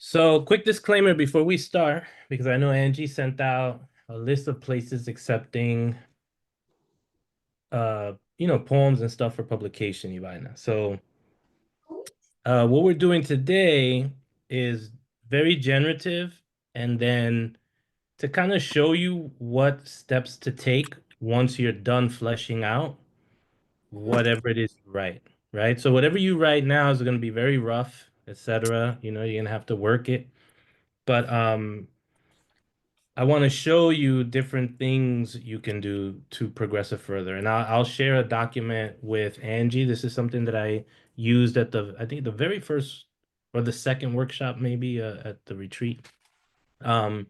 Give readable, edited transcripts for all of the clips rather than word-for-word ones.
So, quick disclaimer before we start, because I know Angie sent out a list of places accepting poems and stuff for publication, Ivana. So, what we're doing today is very generative, and then to kind of show you what steps to take once you're done fleshing out whatever it is you write, right? So, whatever you write now is going to be very rough, etc. You're gonna have to work it. But I want to show you different things you can do to progress it further. And I'll share a document with Angie. This is something that I used at I think the very first or the second workshop, maybe at the retreat. Um,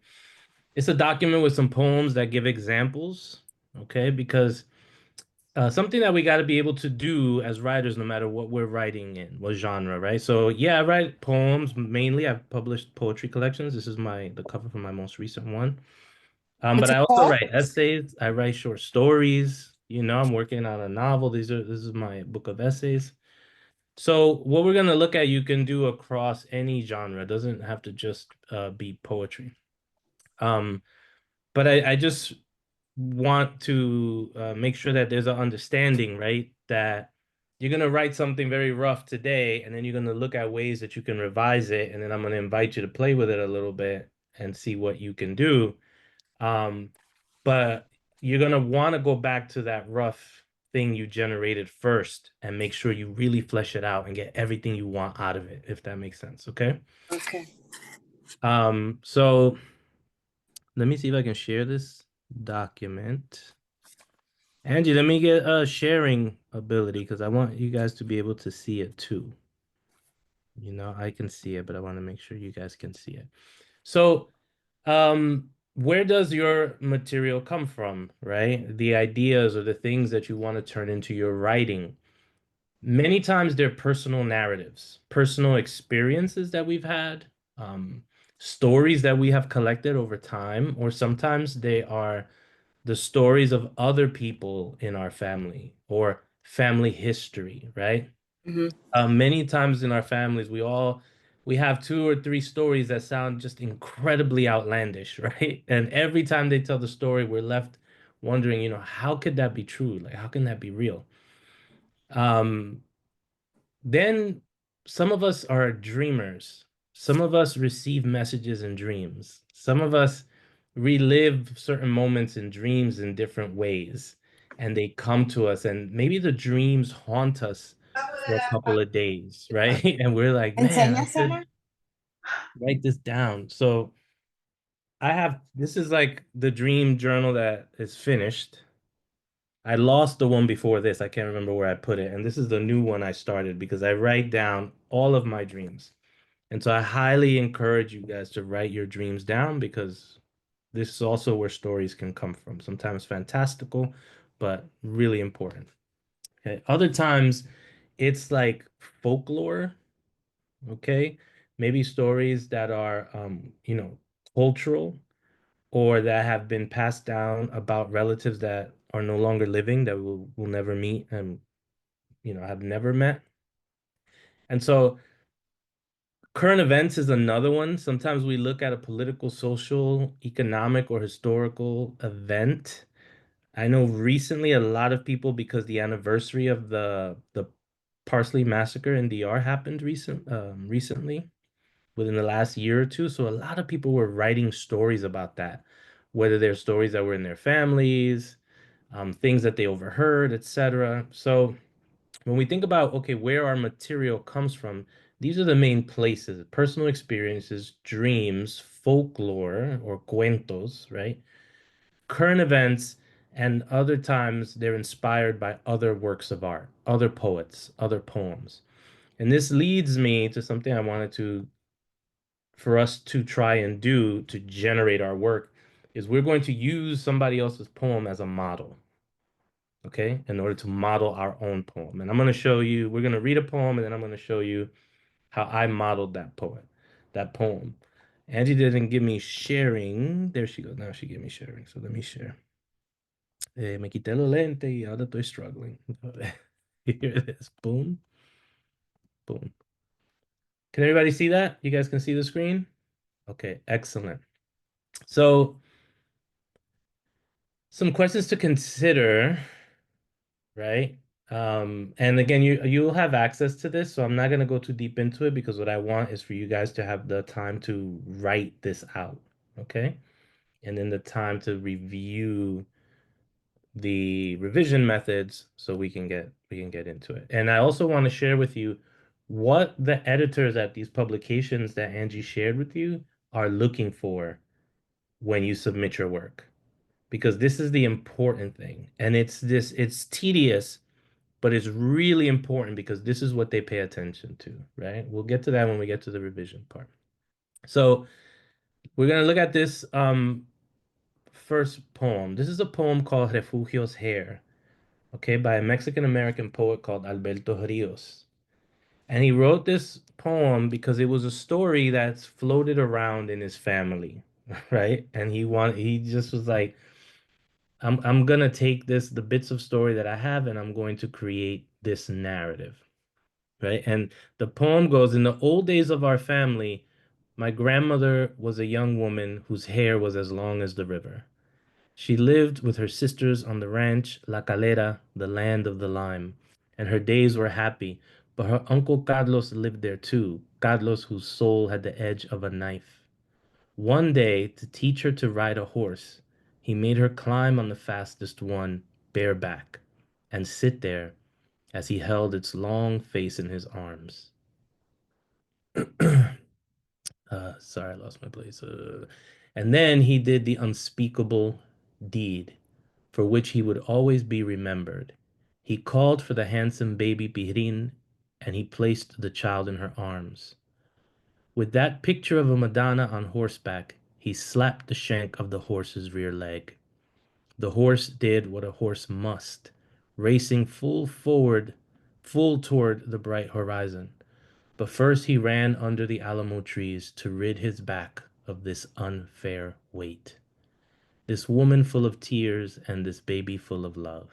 it's a document with some poems that give examples, okay? Because something that we got to be able to do as writers, no matter what we're writing in, what genre, right? So yeah, I write poems mainly. I've published poetry collections. This is the cover for my most recent one. But What's I it also called? write essays. I write short stories. I'm working on a novel. This is my book of essays. So what we're gonna look at, you can do across any genre. It doesn't have to just be poetry. Um, but I just want to make sure that there's an understanding, right? That you're gonna write something very rough today, and then you're gonna look at ways that you can revise it, and then I'm gonna invite you to play with it a little bit and see what you can do. Um, but you're gonna want to go back to that rough thing you generated first and make sure you really flesh it out and get everything you want out of it, if that makes sense. Okay. Okay. So let me see if I can share this document. Angie, let me get a sharing ability because I want you guys to be able to see it too. I can see it, but I want to make sure you guys can see it. So where does your material come from, right? The ideas or the things that you want to turn into your writing. Many times they're personal narratives, personal experiences that we've had, um, stories that we have collected over time, or sometimes they are the stories of other people in our family or family history, right? hmm Many times in our families, we have two or three stories that sound just incredibly outlandish, right? And every time they tell the story, we're left wondering, how could that be true? Like, how can that be real? Um, then some of us are dreamers. Some of us receive messages in dreams. Some of us relive certain moments in dreams in different ways, and they come to us, and maybe the dreams haunt us for a couple of days, right? And we're like, man, I Enséñasela. should write this down. So this is like the dream journal that is finished. I lost the one before this. I can't remember where I put it. And this is the new one I started because I write down all of my dreams. And so I highly encourage you guys to write your dreams down because this is also where stories can come from. Sometimes fantastical, but really important. Okay. Other times it's like folklore, okay? Maybe stories that are cultural or that have been passed down about relatives that are no longer living that we'll never meet and have never met. And so current events is another one. Sometimes we look at a political, social, economic, or historical event. I know recently a lot of people, because the anniversary of the Parsley massacre in DR happened recently within the last year or two. So a lot of people were writing stories about that, whether they're stories that were in their families, things that they overheard, etc. So when we think about, okay, where our material comes from, these are the main places: personal experiences, dreams, folklore or cuentos, right? Current events, and other times they're inspired by other works of art, other poets, other poems. And this leads me to something I wanted to for us to try and do to generate our work is we're going to use somebody else's poem as a model, okay, in order to model our own poem. And I'm going to show you, we're going to read a poem, and then I'm going to show you how I modeled that poem. Angie didn't give me sharing. There she goes. Now she gave me sharing. So let me share. Me quité los lentes y ahora estoy struggling. Here it is. Boom, boom. Can everybody see that? You guys can see the screen? Okay, excellent. So, some questions to consider, right? And again, you'll have access to this, so I'm not gonna go too deep into it because what I want is for you guys to have the time to write this out, okay? And then the time to review the revision methods so we can get into it. And I also want to share with you what the editors at these publications that Angie shared with you are looking for when you submit your work. Because this is the important thing. And it's tedious, but it's really important because this is what they pay attention to, right? We'll get to that when we get to the revision part. So we're gonna look at this first poem. This is a poem called Refugio's Hair, okay, by a Mexican American poet called Alberto Rios. And he wrote this poem because it was a story that's floated around in his family, right? And he just was like, I'm gonna take the bits of story that I have and I'm going to create this narrative, right? And the poem goes, in the old days of our family, my grandmother was a young woman whose hair was as long as the river. She lived with her sisters on the ranch La Calera, the land of the lime, and her days were happy. But her uncle Carlos lived there too, Carlos whose soul had the edge of a knife. One day, to teach her to ride a horse, he made her climb on the fastest one, bareback, and sit there as he held its long face in his arms. Sorry, I lost my place. And then he did the unspeakable deed for which he would always be remembered. He called for the handsome baby Pirin, and he placed the child in her arms. With that picture of a Madonna on horseback, he slapped the shank of the horse's rear leg. The horse did what a horse must, racing full forward, full toward the bright horizon. But first he ran under the alamo trees to rid his back of this unfair weight. This woman full of tears and this baby full of love.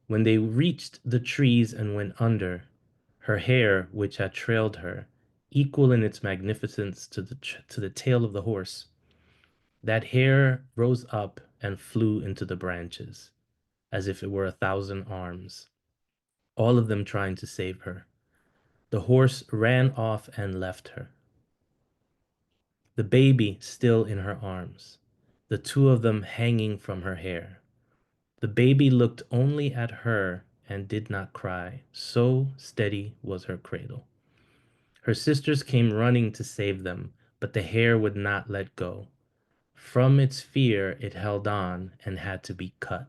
When they reached the trees and went under, her hair, which had trailed her, equal in its magnificence to the tail of the horse, that hair rose up and flew into the branches, as if it were 1,000 arms, all of them trying to save her. The horse ran off and left her, the baby still in her arms, the two of them hanging from her hair. The baby looked only at her and did not cry, so steady was her cradle. Her sisters came running to save them, but the hair would not let go. From its fear, it held on and had to be cut,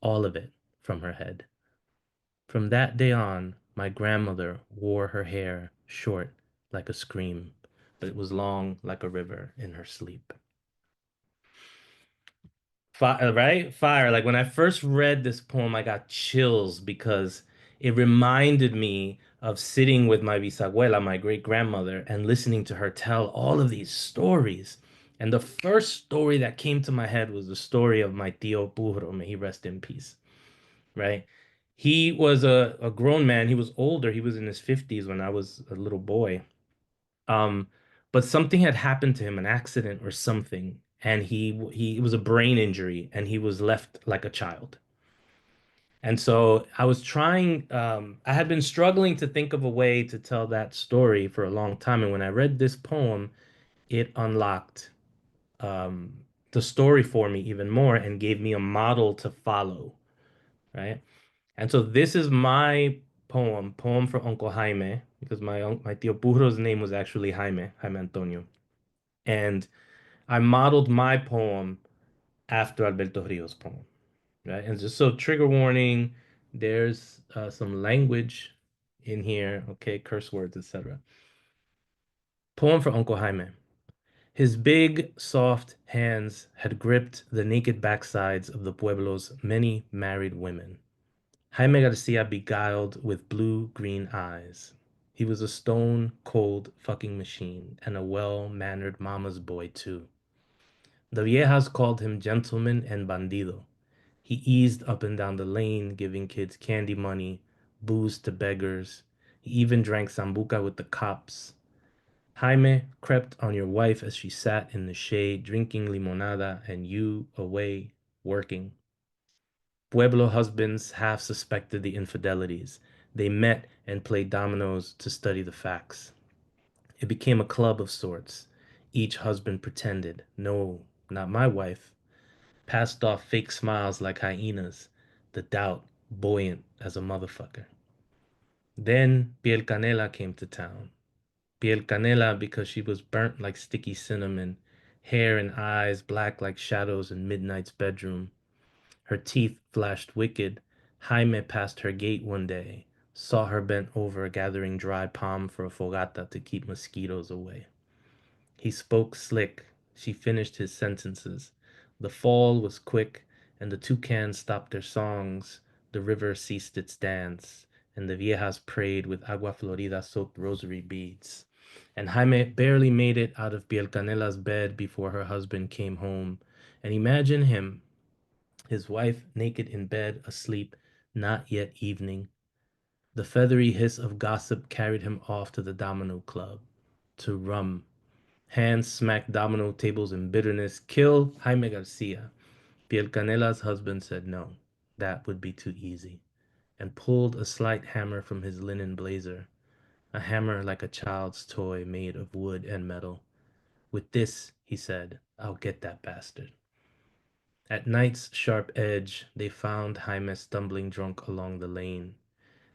all of it, from her head. From that day on, my grandmother wore her hair short like a scream, but it was long like a river in her sleep. Fire, right? Fire. Like when I first read this poem, I got chills because it reminded me of sitting with my bisabuela, my great grandmother, and listening to her tell all of these stories. And the first story that came to my head was the story of my tío Puro, may he rest in peace, right? He was a grown man. He was older. He was in his 50s when I was a little boy. Um, but something had happened to him, an accident or something, and he it was a brain injury, and he was left like a child. And so I was trying, I had been struggling to think of a way to tell that story for a long time. And when I read this poem, it unlocked um, the story for me even more and gave me a model to follow, right? And so this is my poem for Uncle Jaime, because my tío Burro's name was actually Jaime Antonio. And I modeled my poem after Alberto Rios' poem, right? And just so trigger warning, there's some language in here, okay, curse words, etc. Poem for Uncle Jaime. His big, soft hands had gripped the naked backsides of the pueblo's many married women. Jaime Garcia beguiled with blue-green eyes. He was a stone-cold fucking machine and a well-mannered mama's boy, too. The viejas called him gentleman and bandido. He eased up and down the lane, giving kids candy money, booze to beggars. He even drank sambuca with the cops. Jaime crept on your wife as she sat in the shade drinking limonada and you away working. Pueblo husbands half suspected the infidelities. They met and played dominoes to study the facts. It became a club of sorts. Each husband pretended, no, not my wife, passed off fake smiles like hyenas, the doubt buoyant as a motherfucker. Then Piel Canela came to town. Piel Canela because she was burnt like sticky cinnamon, hair and eyes black like shadows in Midnight's bedroom. Her teeth flashed wicked. Jaime passed her gate one day, saw her bent over gathering dry palm for a fogata to keep mosquitoes away. He spoke slick. She finished his sentences. The fall was quick, and the toucans stopped their songs. The river ceased its dance, and the viejas prayed with agua florida soaked rosary beads. And Jaime barely made it out of Piel Canela's bed before her husband came home. And imagine him, his wife naked in bed, asleep, not yet evening. The feathery hiss of gossip carried him off to the domino club, to rum. Hands smacked domino tables in bitterness. Kill Jaime Garcia. Piel Canela's husband said no. That would be too easy, and pulled a slight hammer from his linen blazer, a hammer like a child's toy made of wood and metal. With this, he said, I'll get that bastard. At night's sharp edge, they found Jaime stumbling drunk along the lane.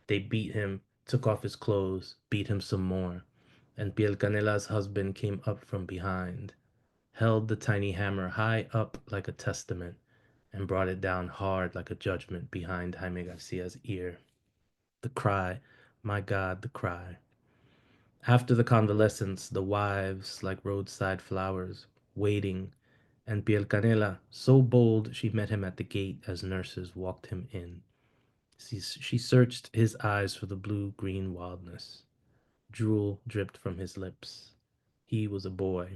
They beat him, took off his clothes, beat him some more, and Piel Canela's husband came up from behind, held the tiny hammer high up like a testament, and brought it down hard like a judgment behind Jaime Garcia's ear. The cry, my God, the cry. After the convalescence, the wives, like roadside flowers, waiting, and Piel Canela, so bold she met him at the gate as nurses walked him in. She searched his eyes for the blue-green wildness. Drool dripped from his lips. He was a boy,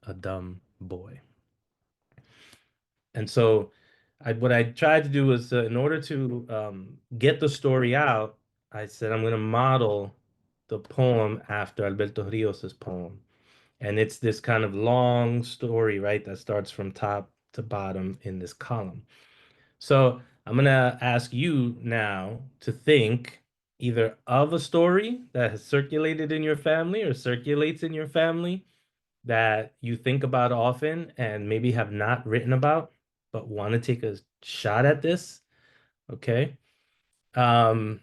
a dumb boy. And so what I tried to do was, in order to get the story out, I said, I'm going to model the poem after Alberto Rios's poem. And it's this kind of long story, right, that starts from top to bottom in this column. So I'm going to ask you now to think either of a story that has circulated in your family or circulates in your family that you think about often and maybe have not written about, but want to take a shot at this. Okay. Um,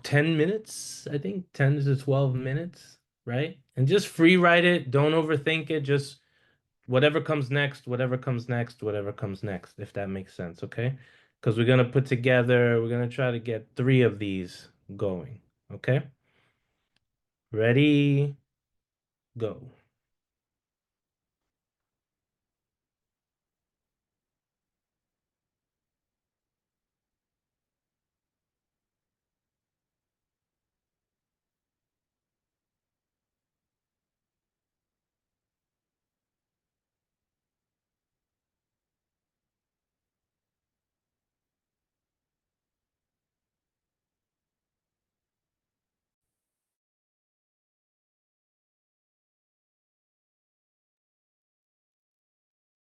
10 minutes, I think 10 to 12 minutes, right? And just free write it. Don't overthink it. Just whatever comes next, whatever comes next, whatever comes next, if that makes sense. Okay. Because we're going to try to get three of these going. Okay. Ready, go.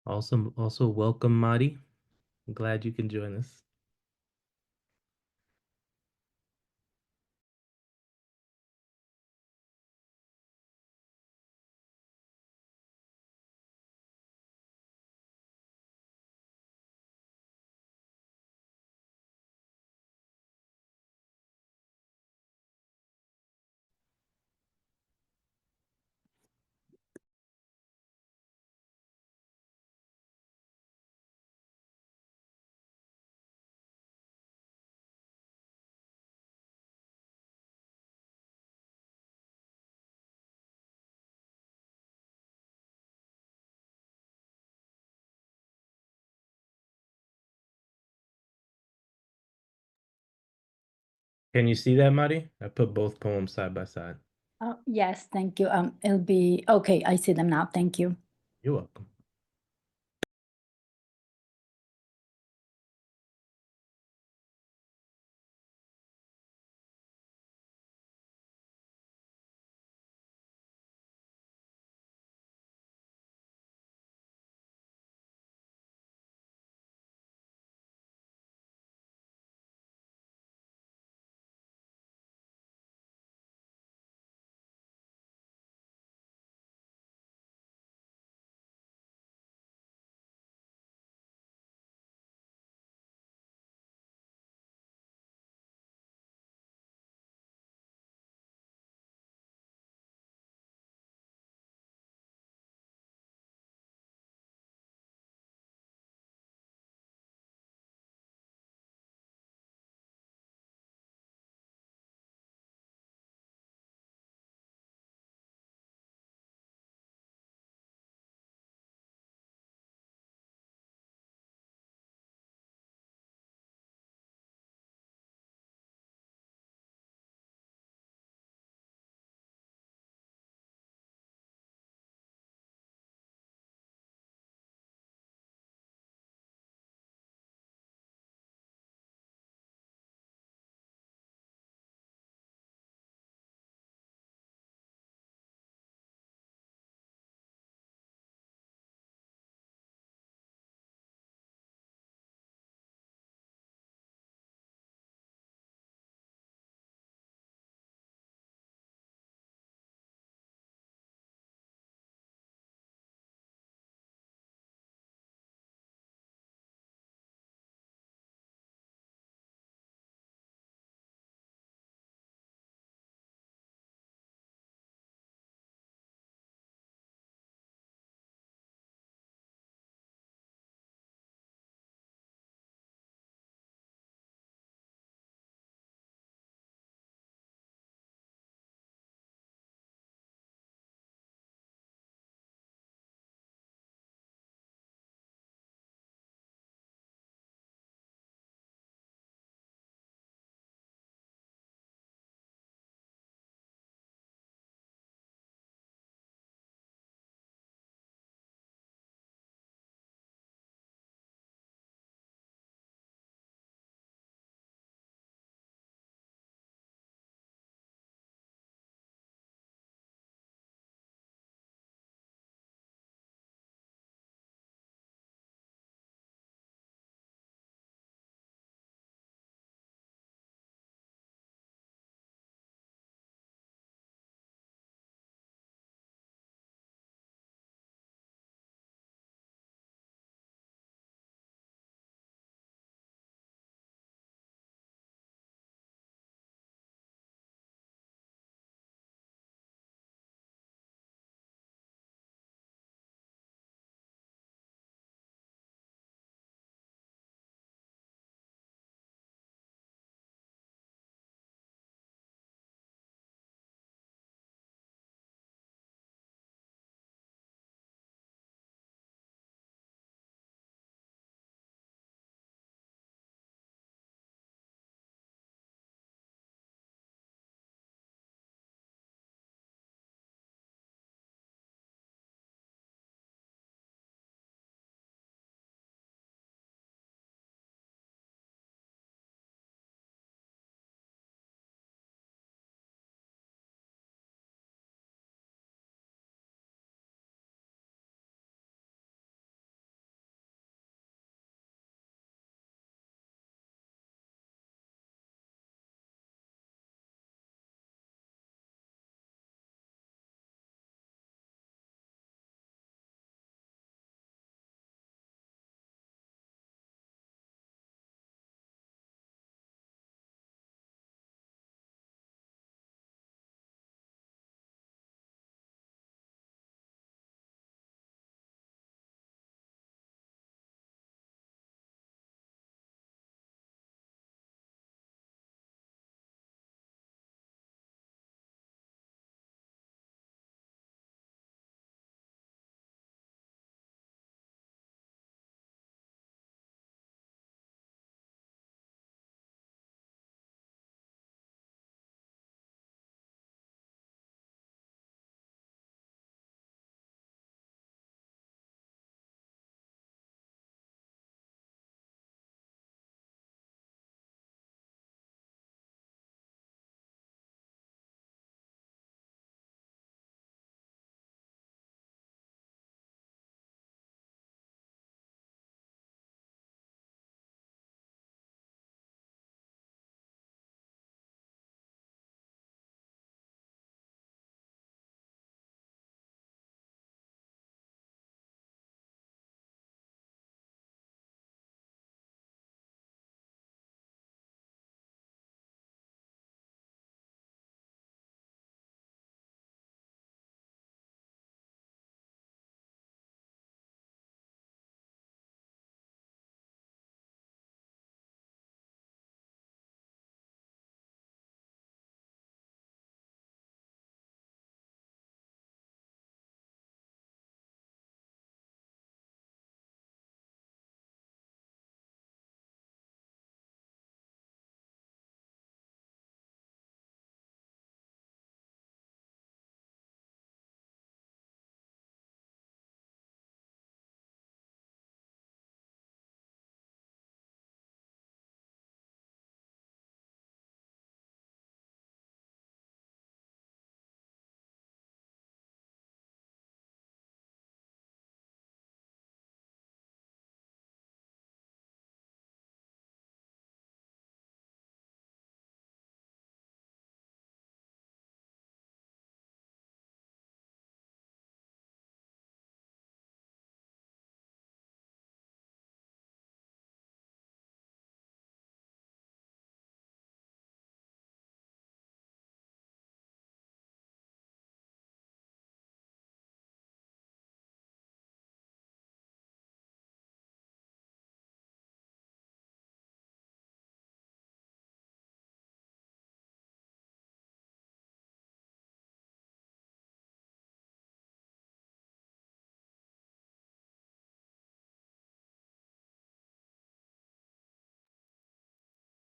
Also welcome, Mari. I'm glad you can join us. Can you see that, Mari? I put both poems side by side. Oh, yes, thank you. It'll be okay. I see them now. Thank you. You're welcome.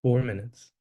4 minutes.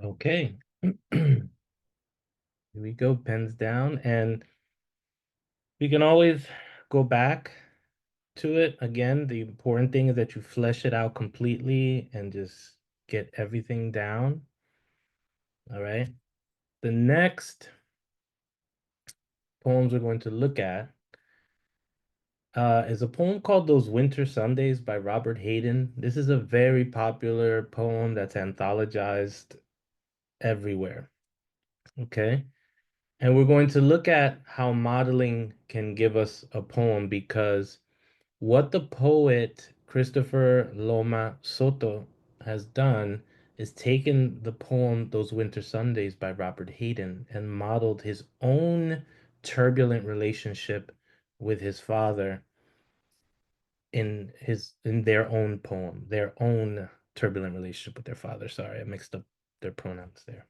Okay. Here we go, pens down, and we can always go back to it again. The important thing is that you flesh it out completely and just get everything down. All right. The next poems we're going to look at is a poem called Those Winter Sundays by Robert Hayden. This is a very popular poem that's anthologized everywhere. Okay. And we're going to look at how modeling can give us a poem because what the poet Christopher Loma Soto has done is taken the poem Those Winter Sundays by Robert Hayden and modeled his own turbulent relationship with his father in their own poem, their own turbulent relationship with their father. Sorry, I mixed up their pronouns there.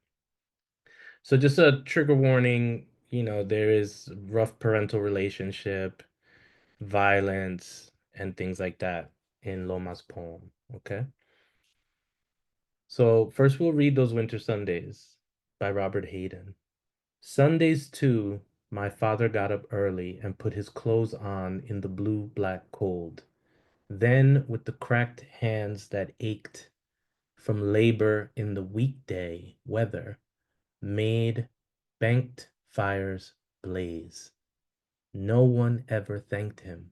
So just a trigger warning, there is rough parental relationship, violence, and things like that in Loma's poem. Okay. So first we'll read Those Winter Sundays by Robert Hayden. Sundays too, my father got up early and put his clothes on in the blue black cold. Then with the cracked hands that ached from labor in the weekday weather, made banked fires blaze. No one ever thanked him.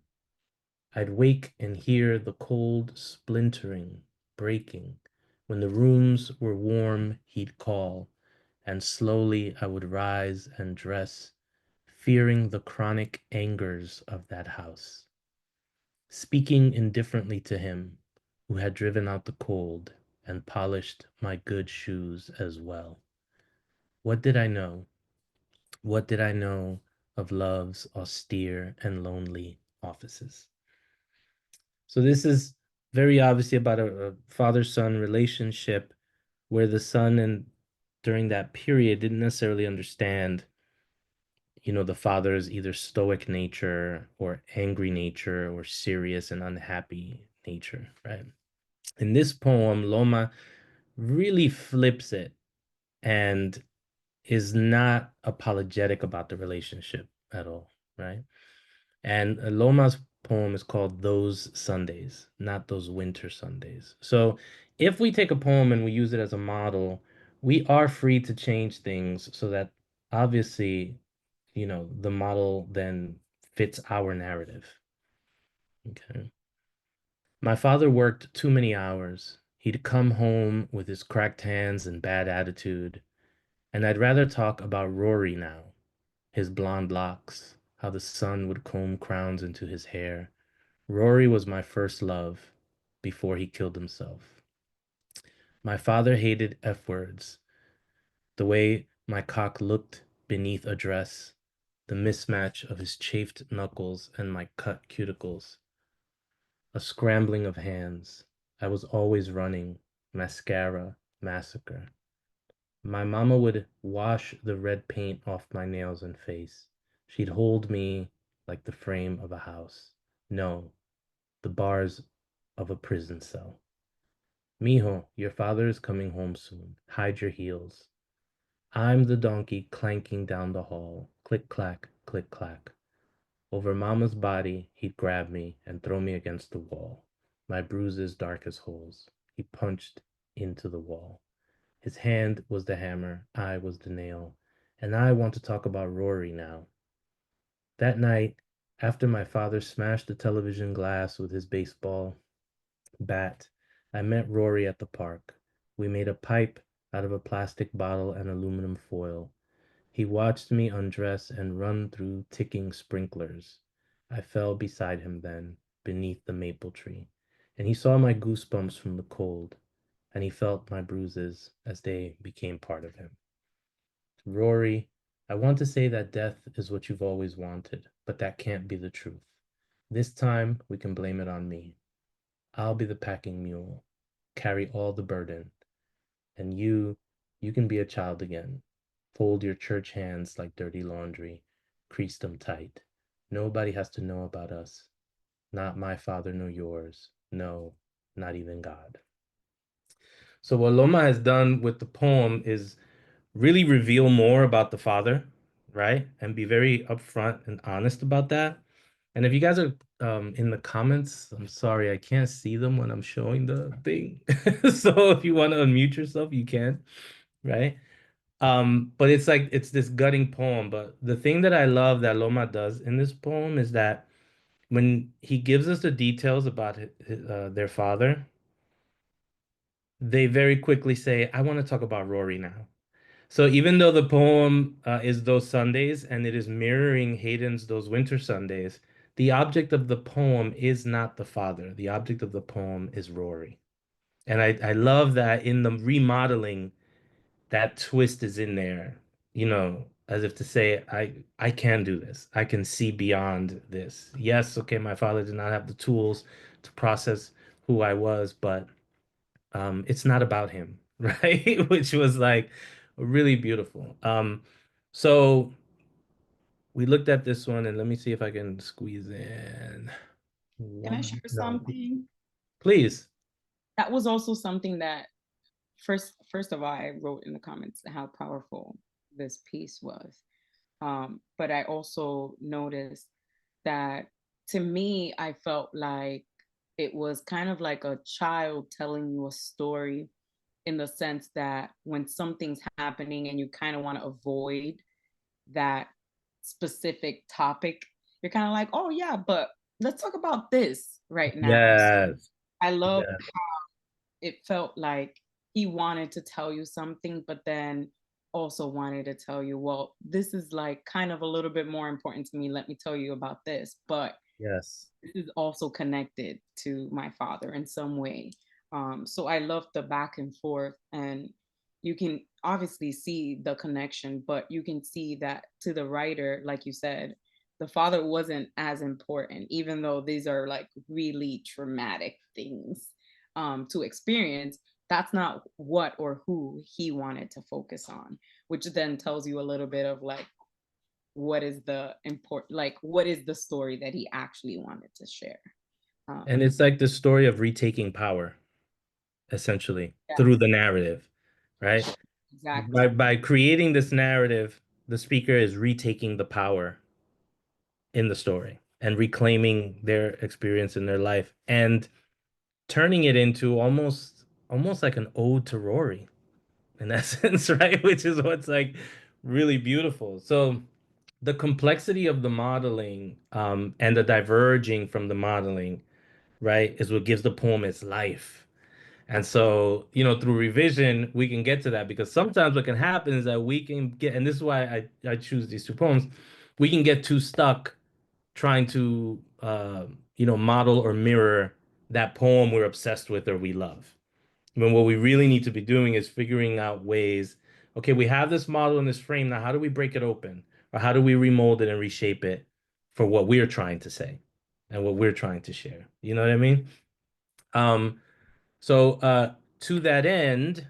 I'd wake and hear the cold splintering, breaking. When the rooms were warm, he'd call, and slowly I would rise and dress, fearing the chronic angers of that house, speaking indifferently to him who had driven out the cold and polished my good shoes as well. What did I know? What did I know of love's austere and lonely offices? So this is very obviously about a father-son relationship where the son and during that period didn't necessarily understand, the father's either stoic nature or angry nature or serious and unhappy nature, right? In this poem, Loma really flips it and is not apologetic about the relationship at all, right? And Loma's poem is called Those Sundays, not Those Winter Sundays. So if we take a poem and we use it as a model, we are free to change things so that obviously, the model then fits our narrative. Okay. My father worked too many hours. He'd come home with his cracked hands and bad attitude, and I'd rather talk about Rory now, his blonde locks, how the sun would comb crowns into his hair. Rory was my first love before he killed himself. My father hated F words, the way my cock looked beneath a dress, the mismatch of his chafed knuckles and my cut cuticles, a scrambling of hands. I was always running, mascara, massacre. My mama would wash the red paint off my nails and face. She'd hold me like the frame of a house. No, the bars of a prison cell. Mijo, your father is coming home soon. Hide your heels. I'm the donkey clanking down the hall. Click clack, click clack. Over Mama's body, he'd grab me and throw me against the wall. My bruises dark as holes. He punched into the wall. His hand was the hammer, I was the nail. And I want to talk about Rory now. That night, after my father smashed the television glass with his baseball bat, I met Rory at the park. We made a pipe out of a plastic bottle and aluminum foil. He watched me undress and run through ticking sprinklers. I fell beside him then, beneath the maple tree, and he saw my goosebumps from the cold, and he felt my bruises as they became part of him. Rory, I want to say that death is what you've always wanted, but that can't be the truth. This time we can blame it on me. I'll be the packing mule, carry all the burden, and you can be a child again. Fold your church hands like dirty laundry, crease them tight. Nobody has to know about us. Not my father nor yours. No, not even God. So what Loma has done with the poem is really reveal more about the father, right? And be very upfront and honest about that. And if you guys are in the comments, I'm sorry, I can't see them when I'm showing the thing. So if you want to unmute yourself, you can, right? But it's like it's this gutting poem. But the thing that I love that Loma does in this poem is that when he gives us the details about their father, they very quickly say, I want to talk about Rory now. So even though the poem is those Sundays and it is mirroring Hayden's those winter Sundays, the object of the poem is not the father. The object of the poem is Rory. And I love that in the remodeling, that twist is in there, as if to say, I can do this. I can see beyond this. Yes, okay, my father did not have the tools to process who I was, but it's not about him, right? Which was like really beautiful. So we looked at this one, and let me see if I can squeeze in Can I share one. No, something? please. That was also something that first of all, I wrote in the comments how powerful this piece was. But I also noticed that to me, I felt like it was kind of like a child telling you a story in the sense that when something's happening and you kind of want to avoid that specific topic, you're kind of like, oh yeah, but let's talk about this right now. So Yes. I love Yeah. it felt like he wanted to tell you something, but then also wanted to tell you, well, this is like kind of a little bit more important to me. Let me tell you about this. But Yes. this is also connected to my father in some way. So I love the back and forth, and you can obviously see the connection, but you can see that to the writer, like you said, the father wasn't as important, even though these are like really traumatic things to experience. That's not what or who he wanted to focus on, which then tells you a little bit of like what is the important, like what is the story that he actually wanted to share. And um it's like the story of retaking power, essentially, through yes, the narrative, right? exactly. By creating this narrative, the speaker is retaking the power in the story and reclaiming their experience in their life and turning it into almost like an ode to Rory in that sense, right? Which is what's like really beautiful. So the complexity of the modeling and the diverging from the modeling, right, is what gives the poem its life. And so, through revision, we can get to that because sometimes what can happen is that we can get, and this is why I choose these two poems, we can get too stuck trying to, model or mirror that poem we're obsessed with or we love. When what we really need to be doing is figuring out ways, okay, we have this model in this frame. Now, how do we break it open? Or how do we remold it and reshape it for what we're trying to say and what we're trying to share? You know what I mean? Um, so to that end,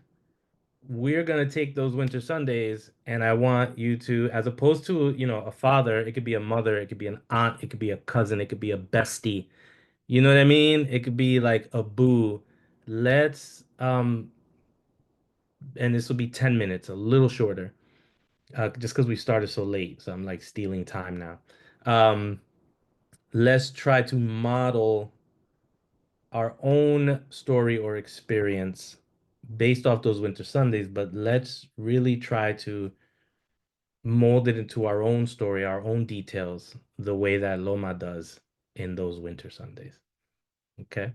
we're gonna take those winter Sundays, and I want you to, as opposed to, a father, it could be a mother, it could be an aunt, it could be a cousin, it could be a bestie. You know what I mean? It could be like a boo. Let's and this will be 10 minutes, a little shorter, just because we started so late. So I'm like stealing time now. Um, let's try to model our own story or experience based off those winter Sundays, but let's really try to mold it into our own story, our own details, the way that Loma does in those winter Sundays. Okay.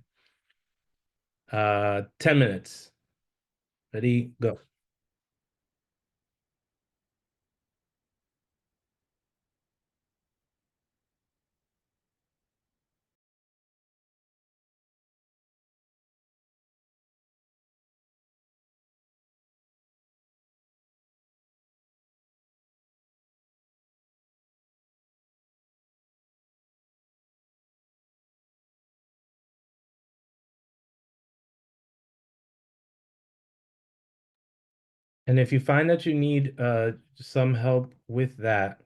10 minutes. Ready, go. And if you find that you need some help with that,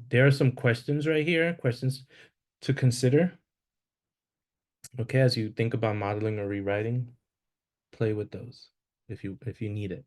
there are some questions right here, questions to consider. Okay, as you think about modeling or rewriting, play with those if you need it.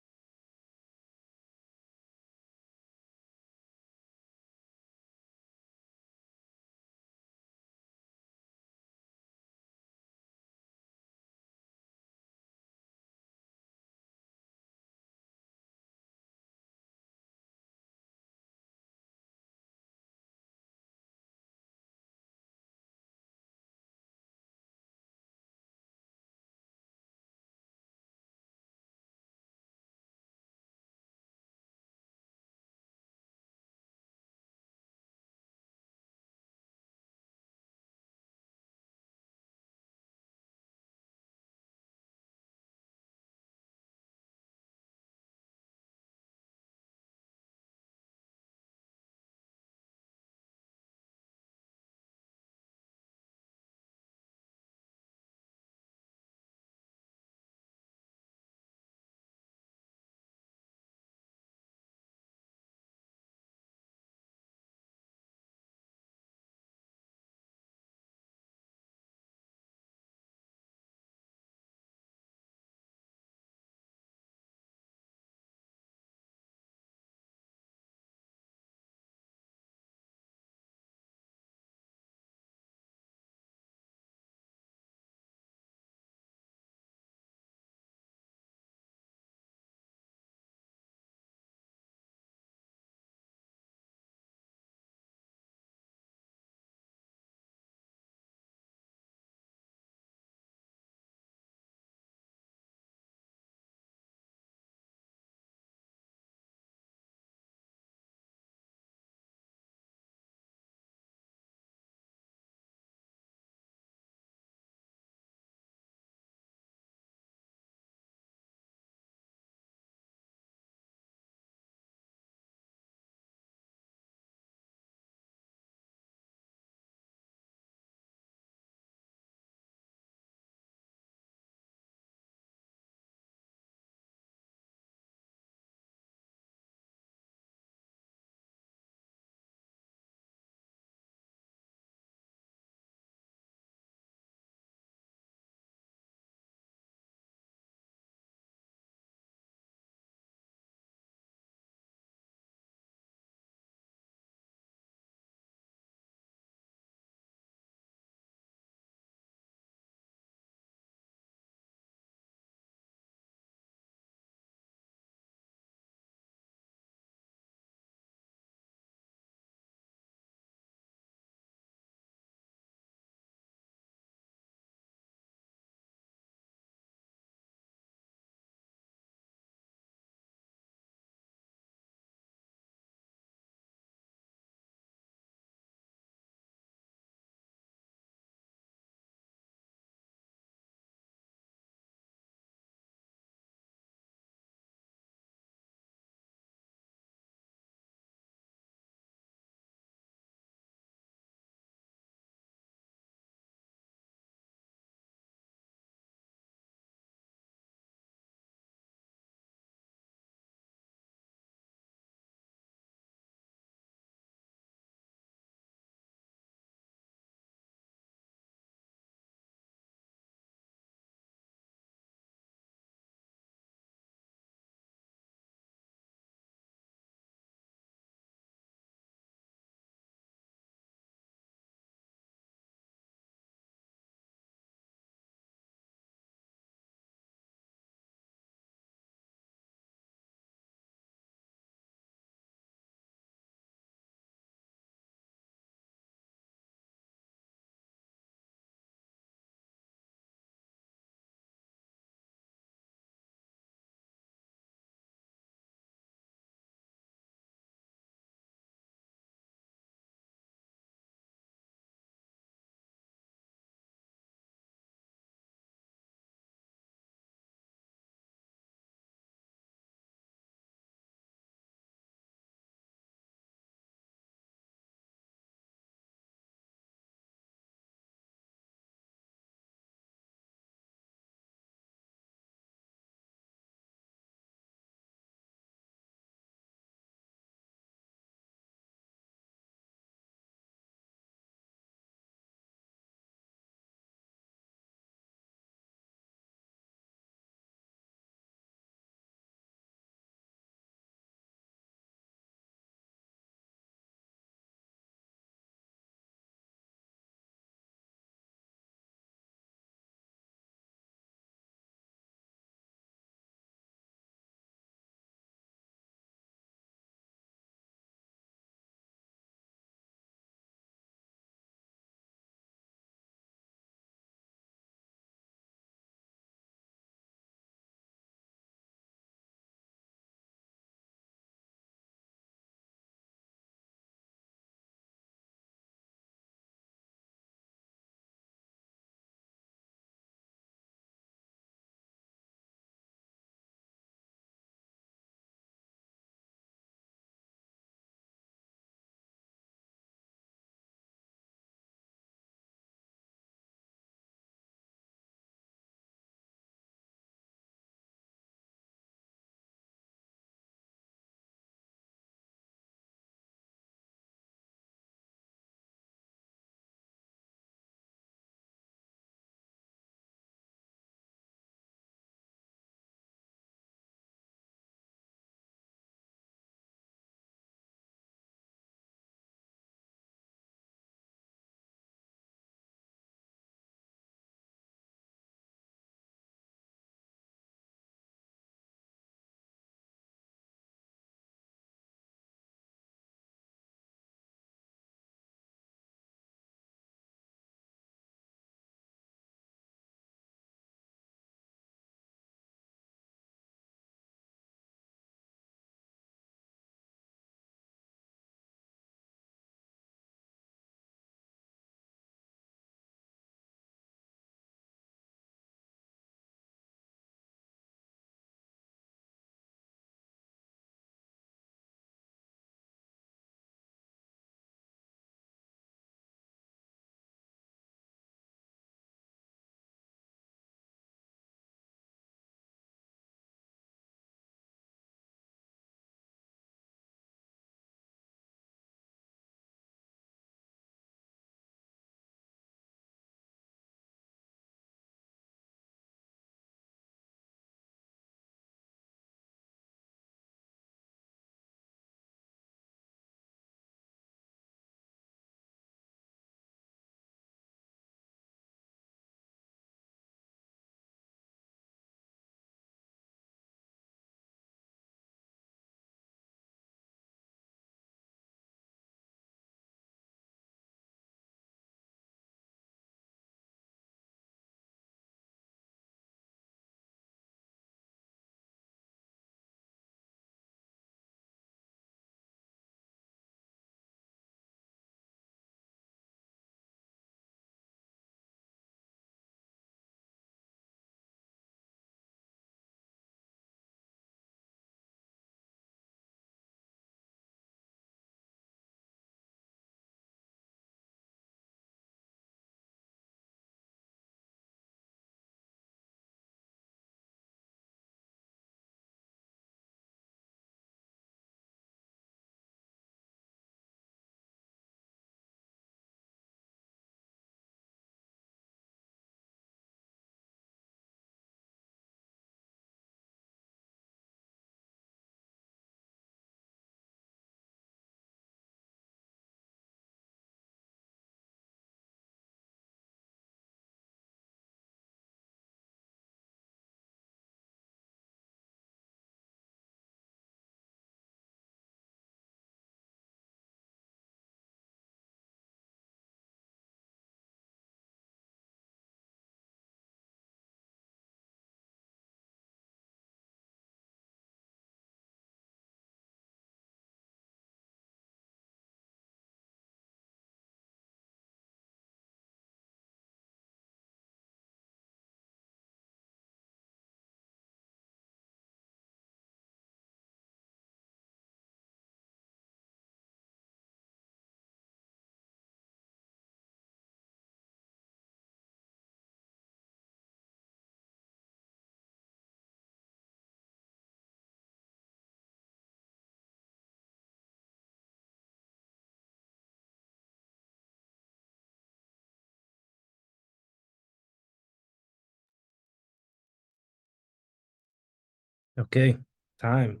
Okay, time.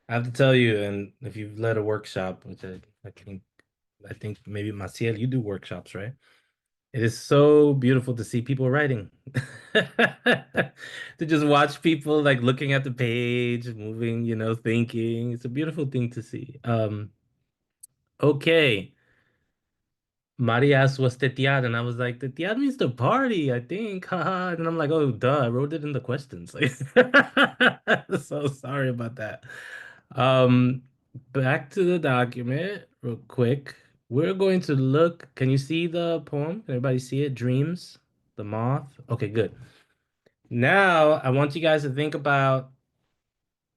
I have to tell you, and if you've led a workshop, which I think maybe Maciel, you do workshops, right? It is so beautiful to see people writing. To just watch people like looking at the page, moving, thinking. It's a beautiful thing to see. Okay. Mari asked what's tetear, and I was like, tetear means to party, I think. Haha. And then I'm like, oh, duh, I wrote it in the questions. Like, so sorry about that. Um, Back to the document real quick. We're going to look. Can you see the poem? Can everybody see it? Dreams, the moth. Okay, good. Now I want you guys to think about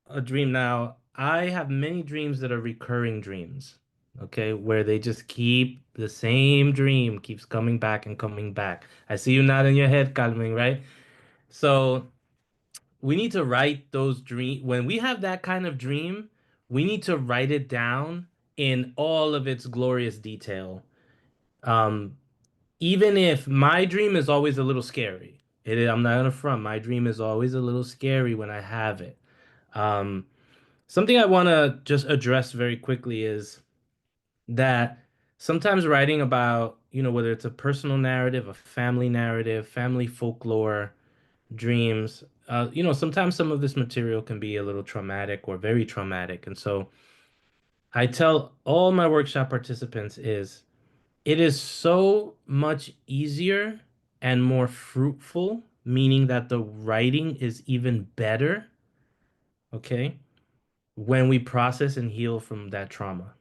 a dream. Now, I have many dreams that are recurring dreams, okay, where they just keep the same dream keeps coming back and coming back. I see you nodding your head, Carmen, right? So we need to write those dream. When we have that kind of dream, we need to write it down in all of its glorious detail. Um, Even if my dream is always a little scary. I'm not gonna front. My dream is always a little scary when I have it. Um, Something I want to just address very quickly is that sometimes writing about, whether it's a personal narrative, a family narrative, family folklore, dreams, sometimes some of this material can be a little traumatic or very traumatic. And so I tell all my workshop participants is it is so much easier and more fruitful, meaning that the writing is even better, okay, when we process and heal from that trauma.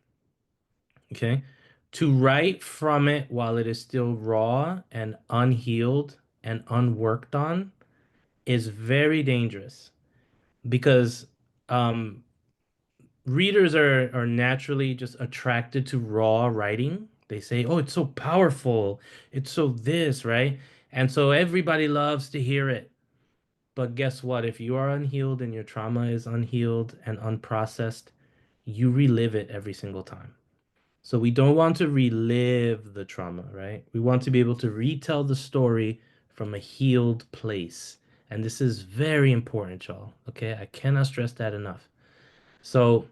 Okay. To write from it while it is still raw and unhealed and unworked on is very dangerous because um, readers are naturally just attracted to raw writing. They say, oh, it's so powerful. It's so this, right? And so everybody loves to hear it. But guess what? If you are unhealed and your trauma is unhealed and unprocessed, you relive it every single time. So we don't want to relive the trauma, right? We want to be able to retell the story from a healed place. And this is very important, y'all. Okay? I cannot stress that enough. So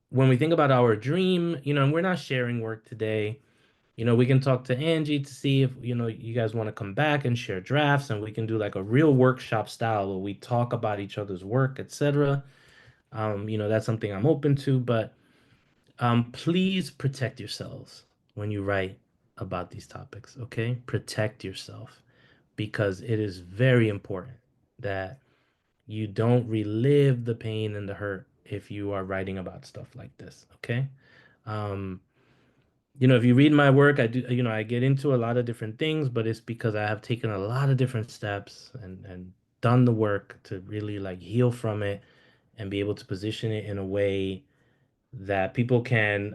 when we think about our dream, and we're not sharing work today. We can talk to Angie to see if, you guys want to come back and share drafts and we can do like a real workshop style where we talk about each other's work, etc. That's something I'm open to, but please protect yourselves when you write about these topics, okay? Protect yourself because it is very important that you don't relive the pain and the hurt if you are writing about stuff like this, okay? Um, if you read my work, I do, I get into a lot of different things, but it's because I have taken a lot of different steps and done the work to really like heal from it and be able to position it in a way that people can,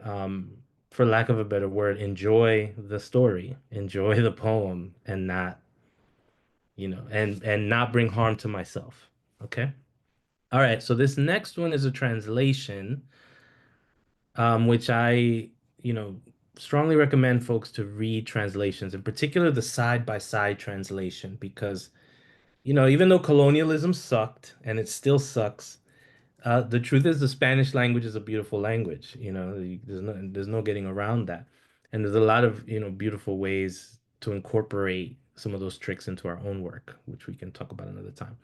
for lack of a better word, enjoy the story, enjoy the poem, and not, and not bring harm to myself. Okay. All right. So this next one is a translation, which I, you know, strongly recommend folks to read translations, in particular the side-by-side translation, because, even though colonialism sucked and it still sucks, the truth is, the Spanish language is a beautiful language. There's no getting around that, and there's a lot of beautiful ways to incorporate some of those tricks into our own work, which we can talk about another time.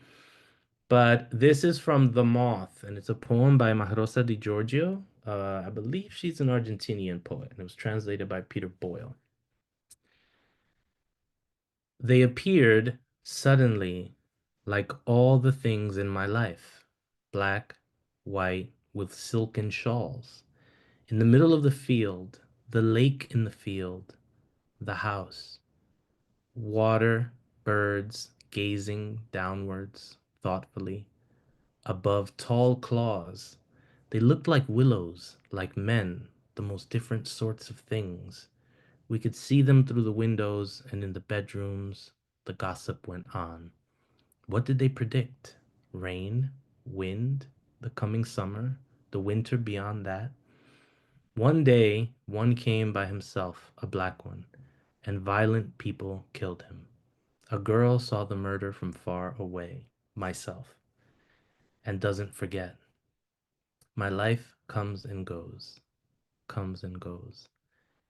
But this is from The Moth, and it's a poem by Mahrosa Di Giorgio. I believe she's an Argentinian poet, and it was translated by Peter Boyle. They appeared suddenly, like all the things in my life, black, white, with silken shawls. In the middle of the field, the lake in the field, the house, water, birds gazing downwards thoughtfully, above tall claws. They looked like willows, like men, the most different sorts of things. We could see them through the windows, and in the bedrooms, the gossip went on. What did they predict? Rain, wind, the coming summer, the winter beyond that? One day, one came by himself, a black one, and violent people killed him. A girl saw the murder from far away, myself. and doesn't forget. My life comes and goes,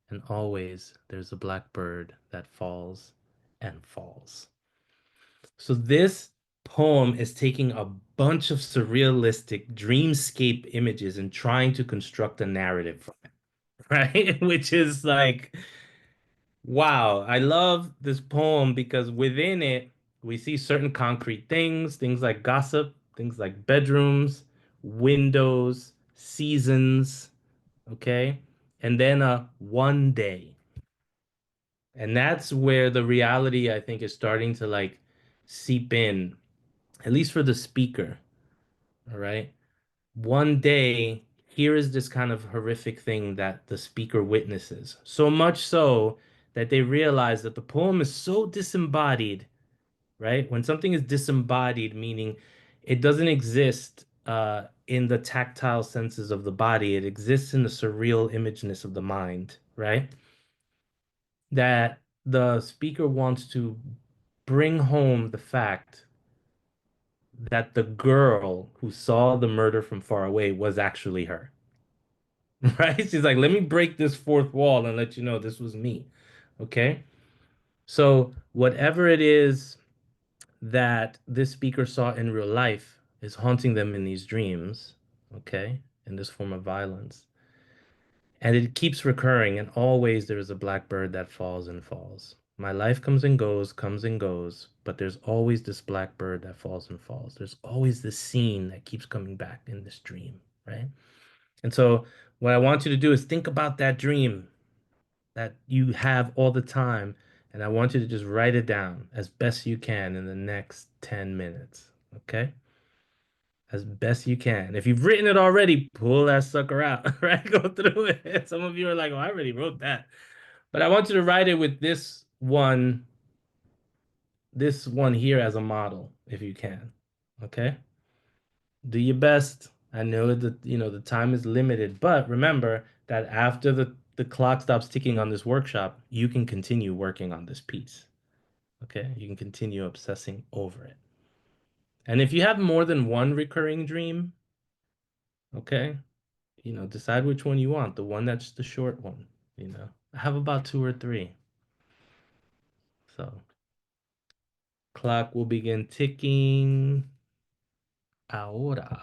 and always there's a blackbird that falls and falls. So this poem is taking a bunch of surrealistic dreamscape images and trying to construct a narrative from it, right? Which is like, wow, I love this poem because within it, we see certain concrete things, things like gossip, things like bedrooms, windows, seasons, okay? And then one day. And that's where the reality, I think, is starting to like seep in, at least for the speaker, all right? One day, here is this kind of horrific thing that the speaker witnesses. So much so that they realize that the poem is so disembodied, right? When something is disembodied, meaning it doesn't exist in the tactile senses of the body, it exists in the surreal imageness of the mind, right? That the speaker wants to bring home the fact that the girl who saw the murder from far away was actually her. Right? She's like, let me break this fourth wall and let you know this was me. Okay? So, whatever it is that this speaker saw in real life is haunting them in these dreams, okay? In this form of violence. And it keeps recurring, and always there is a blackbird that falls and falls. My life comes and goes, but there's always this blackbird that falls and falls. There's always this scene that keeps coming back in this dream, right? And so, what I want you to do is think about that dream that you have all the time, and I want you to just write it down as best you can in the next 10 minutes, okay? As best you can. If you've written it already, pull that sucker out, right? Go through it. Some of you are like, oh, I already wrote that. But I want you to write it with this one here as a model, if you can. Okay? Do your best. I know that the time is limited, but remember that after the clock stops ticking on this workshop, you can continue working on this piece. Okay? You can continue obsessing over it. And if you have more than one recurring dream, okay, decide which one you want. The one that's the short one, I have about two or three. So, clock will begin ticking ahora.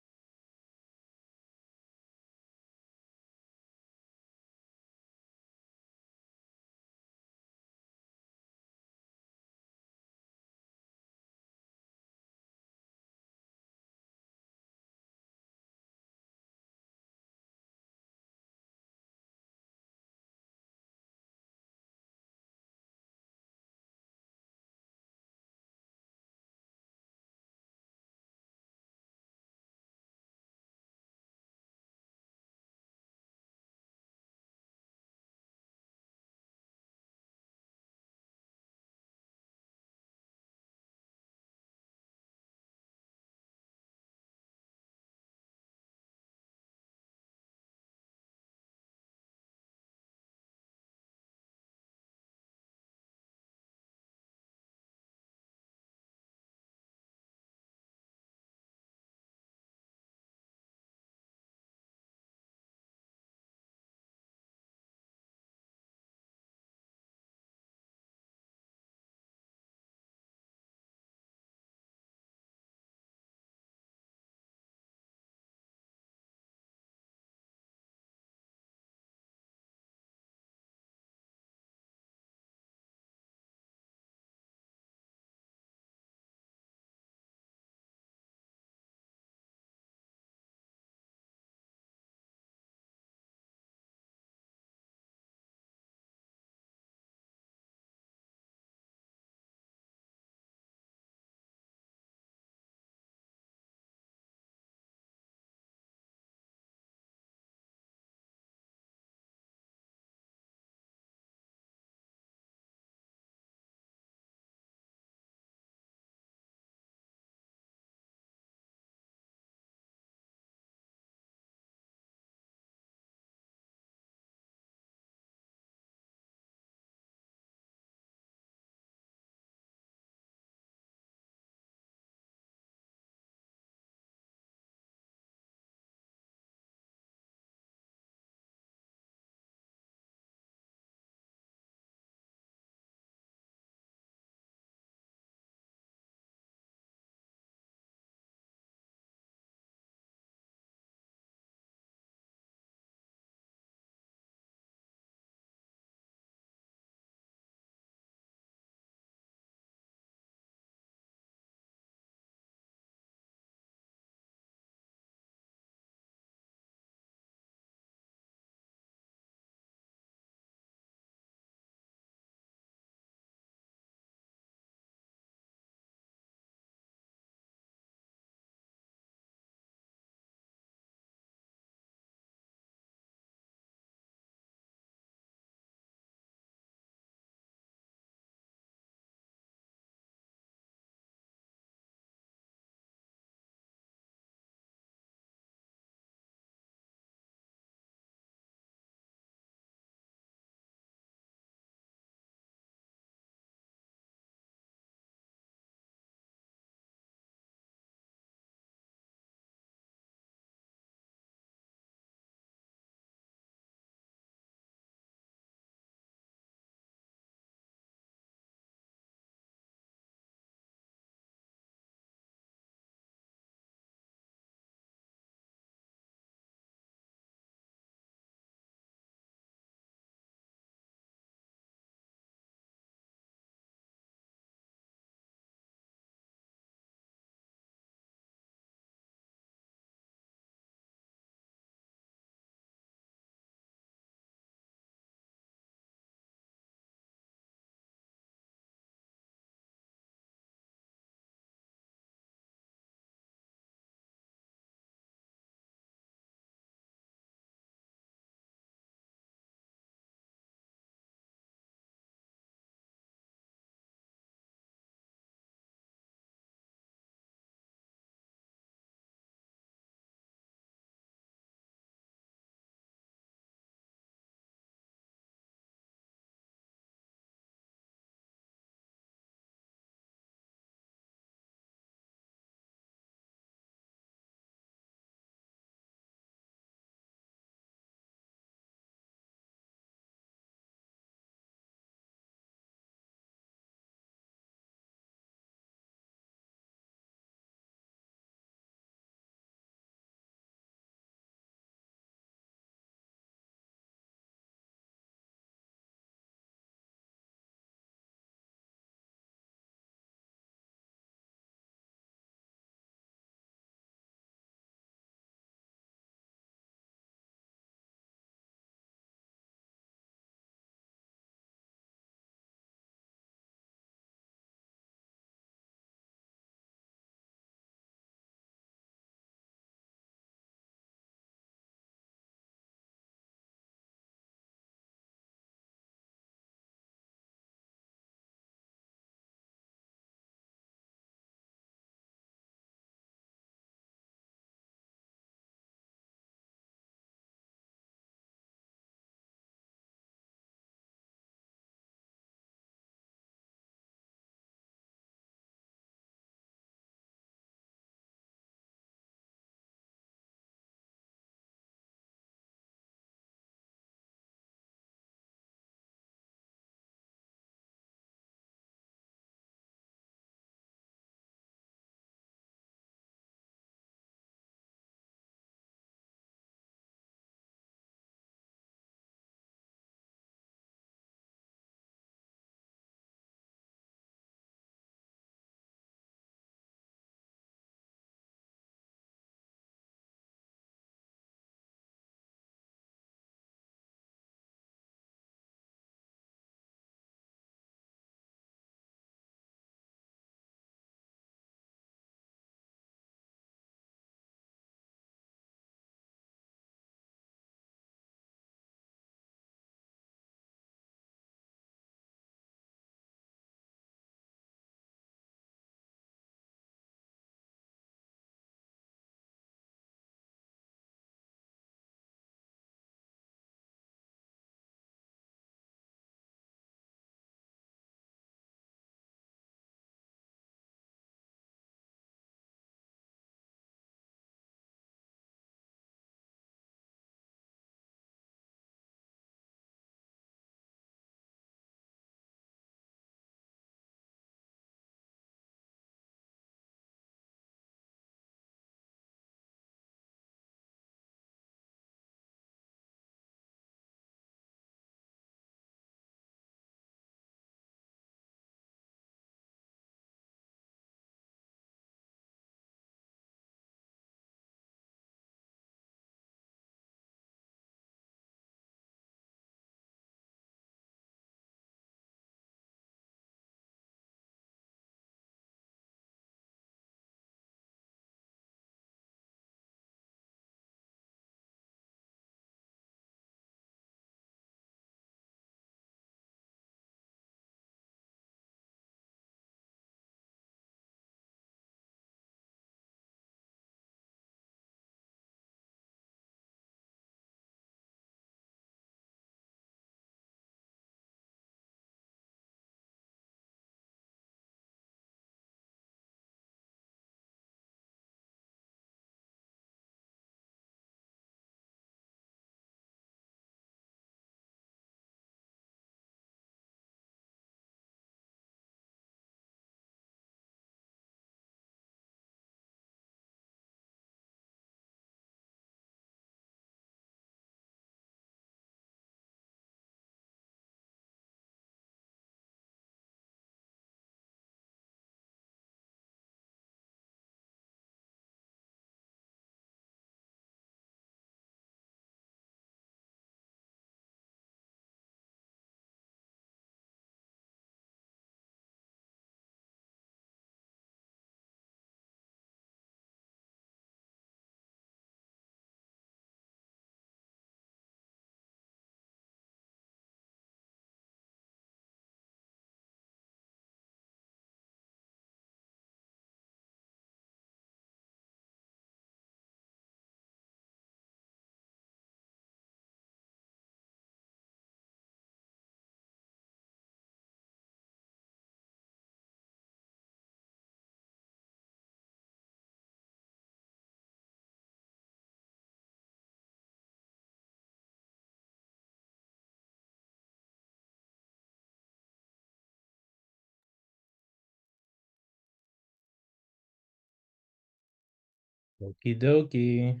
Okie dokie.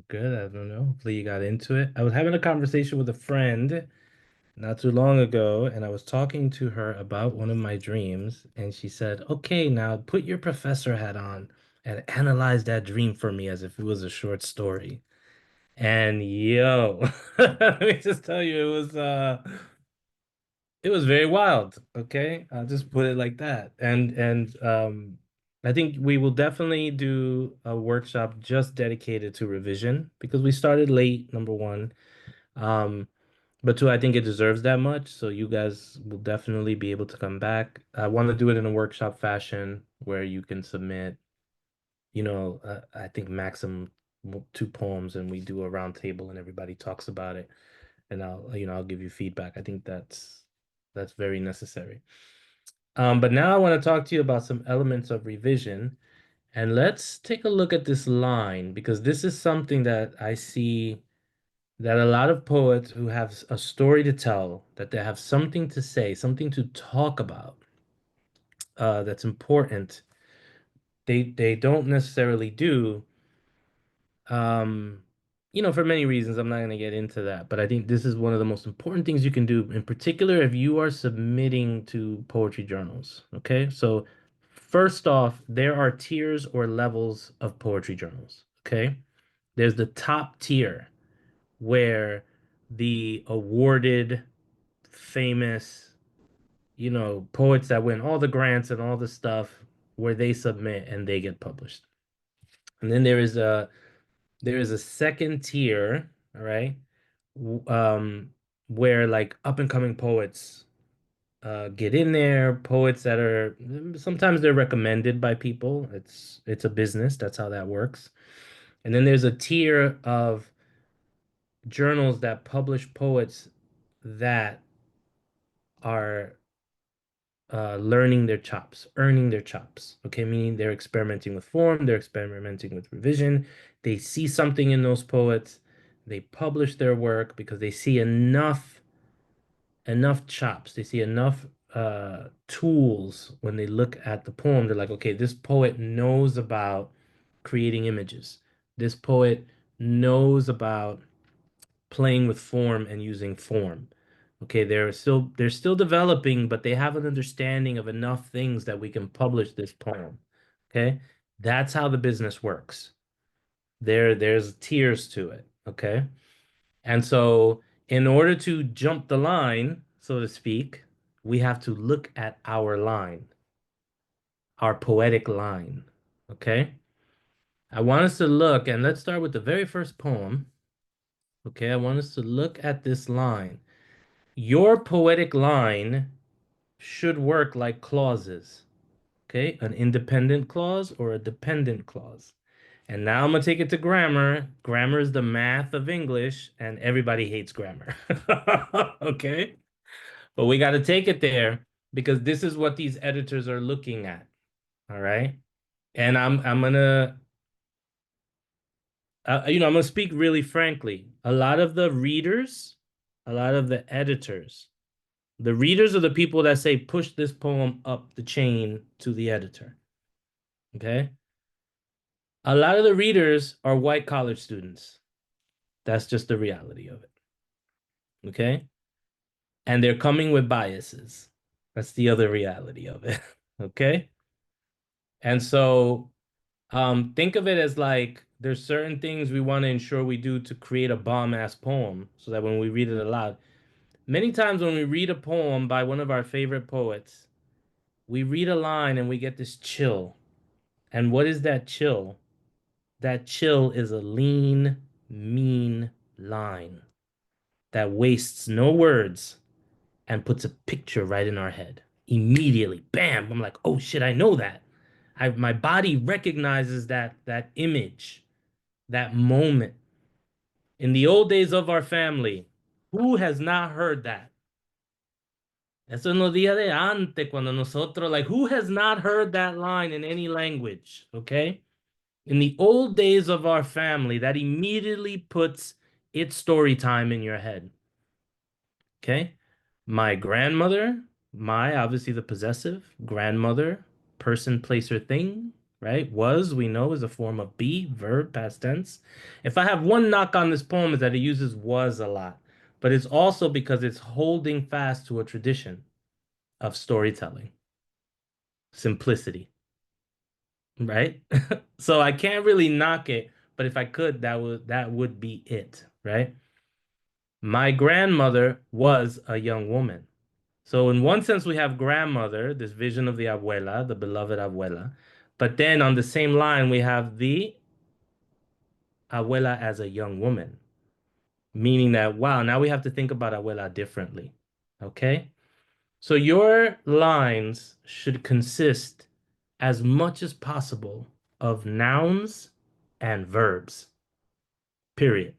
Good. I don't know. Hopefully you got into it. I was having a conversation with a friend not too long ago, and I was talking to her about one of my dreams, and she said, "Okay, now put your professor hat on and analyze that dream for me as if it was a short story." And yo, let me just tell you, it was very wild. Okay, I'll just put it like that. And I think we will definitely do a workshop just dedicated to revision because we started late, number one. Um, but two, I think it deserves that much. So you guys will definitely be able to come back. I want to do it in a workshop fashion where you can submit, I think maximum two poems and we do a round table and everybody talks about it. And I'll give you feedback. I think that's very necessary. But now I want to talk to you about some elements of revision. And let's take a look at this line because this is something that I see that a lot of poets who have a story to tell, that they have something to say, something to talk about, that's important, they don't necessarily do. Um, for many reasons, I'm not going to get into that, but I think this is one of the most important things you can do, in particular if you are submitting to poetry journals. Okay, so first off, there are tiers or levels of poetry journals. Okay, there's the top tier where the awarded, famous, poets that win all the grants and all the stuff where they submit and they get published. And then there is a second tier, all right, where like up and coming poets get in there, poets that are sometimes they're recommended by people. It's a business, that's how that works. And then there's a tier of journals that publish poets that are learning their chops, earning their chops. Okay, meaning they're experimenting with form, they're experimenting with revision. They see something in those poets, they publish their work because they see enough chops, they see enough tools when they look at the poem. They're like, okay, this poet knows about creating images. This poet knows about playing with form and using form. Okay, they're still developing, but they have an understanding of enough things that we can publish this poem. Okay? That's how the business works. There's tiers to it, okay? And so in order to jump the line, so to speak, we have to look at our line, our poetic line. Okay? I want us to look, and let's start with the very first poem. Okay, I want us to look at this line. Your poetic line should work like clauses, okay? An independent clause or a dependent clause. And now I'm gonna take it to grammar. Grammar is the math of English, and everybody hates grammar. Okay? But we got to take it there because this is what these editors are looking at. All right? And I'm gonna I'm gonna speak really frankly. A lot of the readers, a lot of the editors, the readers are the people that say, push this poem up the chain to the editor. Okay. A lot of the readers are white college students. That's just the reality of it. Okay. And they're coming with biases. That's the other reality of it. Okay. And so think of it as like there's certain things we want to ensure we do to create a bomb ass poem so that when we read it aloud, many times when we read a poem by one of our favorite poets, we read a line and we get this chill. And what is that chill? That chill is a lean, mean line that wastes no words and puts a picture right in our head. Immediately, bam, I'm like, oh shit, I know that. My body recognizes that image, that moment. In the old days of our family, who has not heard that? Eso en los días de antes, cuando nosotros, like, who has not heard that line in any language? Okay. In the old days of our family, that immediately puts its story time in your head. Okay. My grandmother, my obviously the possessive grandmother, person, place, or thing, right? Was, we know, is a form of be, verb, past tense. If I have one knock on this poem is that it uses was a lot, but it's also because it's holding fast to a tradition of storytelling, simplicity, right? So I can't really knock it, but if I could, that would be it, right? My grandmother was a young woman. So in one sense, we have grandmother, this vision of the abuela, the beloved abuela. But then on the same line, we have the abuela as a young woman, meaning that, wow, now we have to think about abuela differently. Okay? So your lines should consist as much as possible of nouns and verbs, period.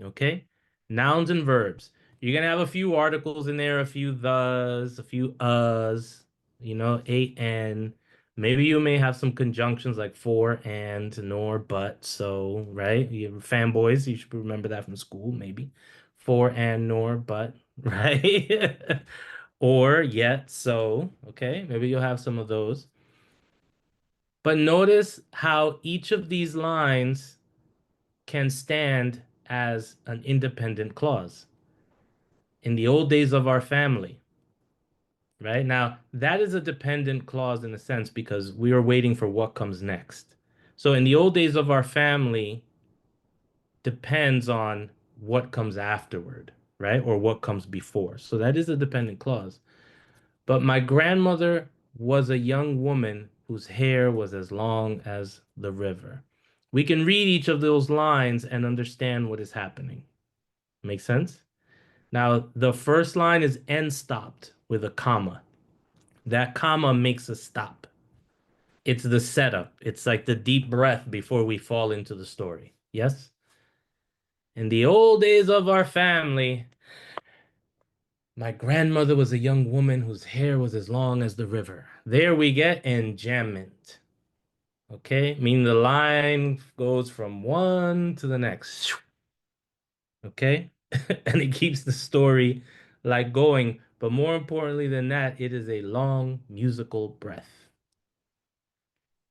Okay? Nouns and verbs. You're gonna have a few articles in there, a few thes, a few us, a and. Maybe you may have some conjunctions like for and, nor, but, so, right? You fanboys, you should remember that from school, maybe. For and, nor, but, right? Or yet, so, okay? Maybe you'll have some of those. But notice how each of these lines can stand as an independent clause. In the old days of our family, right? Now, that is a dependent clause in a sense because we are waiting for what comes next. So, in the old days of our family depends on what comes afterward, right? Or what comes before. So, that is a dependent clause. But my grandmother was a young woman whose hair was as long as the river. We can read each of those lines and understand what is happening. Make sense? Now, the first line is end stopped with a comma. That comma makes a stop. It's the setup. It's like the deep breath before we fall into the story. Yes? In the old days of our family, my grandmother was a young woman whose hair was as long as the river. There we get enjambment. Okay? Meaning the line goes from one to the next. Okay? And it keeps the story like going. But more importantly than that, it is a long musical breath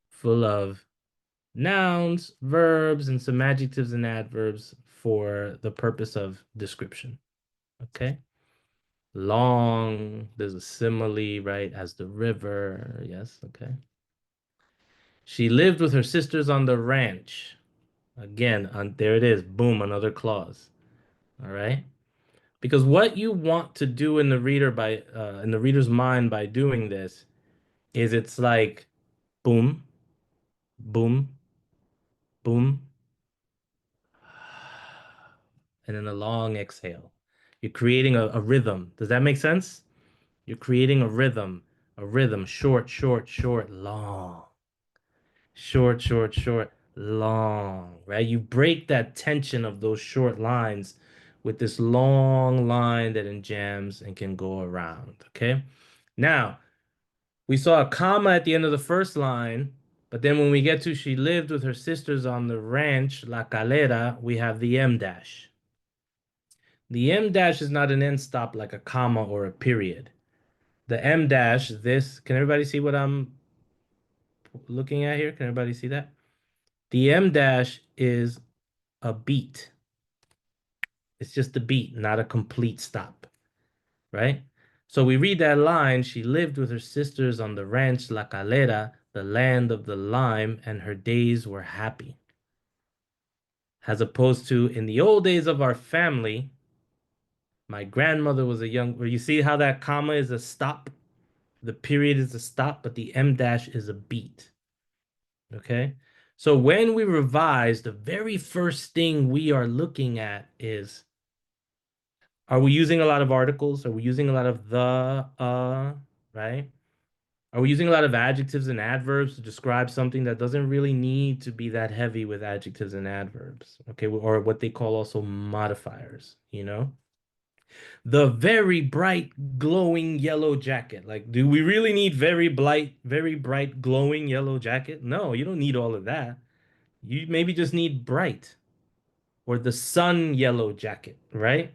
full of nouns, verbs, and some adjectives and adverbs for the purpose of description. Okay? Long, there's a simile, right? As the river. Yes, okay. She lived with her sisters on the ranch. Again, there it is. Boom, another clause. All right? Because what you want to do in the reader's mind by doing this is it's like boom, boom, boom, and then a long exhale. You're creating a rhythm. Does that make sense? You're creating a rhythm, short, short, short, long, short, short, short, long, right? You break that tension of those short lines with this long line that enjambs and can go around, okay? Now, we saw a comma at the end of the first line, but then when we get to she lived with her sisters on the ranch, La Calera, we have the M dash. The M dash is not an end stop like a comma or a period. The M dash, can everybody see what I'm looking at here? Can everybody see that? The M dash is a beat. It's just a beat, not a complete stop, right? So we read that line, she lived with her sisters on the ranch La Calera, the land of the lime, and her days were happy. As opposed to in the old days of our family, my grandmother was a young, where you see how that comma is a stop? The period is a stop, but the M dash is a beat. Okay? So when we revise, the very first thing we are looking at is, are we using a lot of articles? Are we using a lot of right? Are we using a lot of adjectives and adverbs to describe something that doesn't really need to be that heavy with adjectives and adverbs? Okay, or what they call also modifiers, The very bright, glowing yellow jacket. Like, do we really need very bright, glowing yellow jacket? No, you don't need all of that. You maybe just need bright or the sun yellow jacket, right?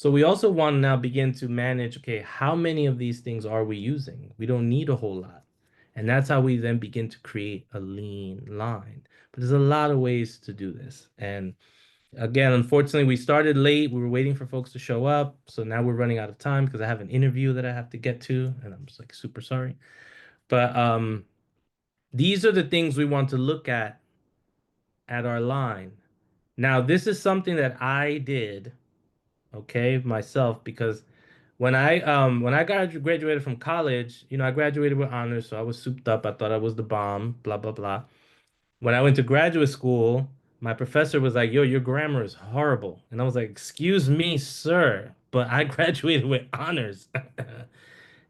So we also want to now begin to manage, okay, how many of these things are we using? We don't need a whole lot. And that's how we then begin to create a lean line. But there's a lot of ways to do this. And again, unfortunately, we started late. We were waiting for folks to show up. So now we're running out of time because I have an interview that I have to get to, and I'm just like super sorry. But these are the things we want to look at our line. Now, this is something that I did, okay, myself, because when I graduated from college, I graduated with honors, so I was souped up. I thought I was the bomb, blah blah blah. When I went to graduate school, my professor was like, "Yo, your grammar is horrible," and I was like, "Excuse me, sir, but I graduated with honors."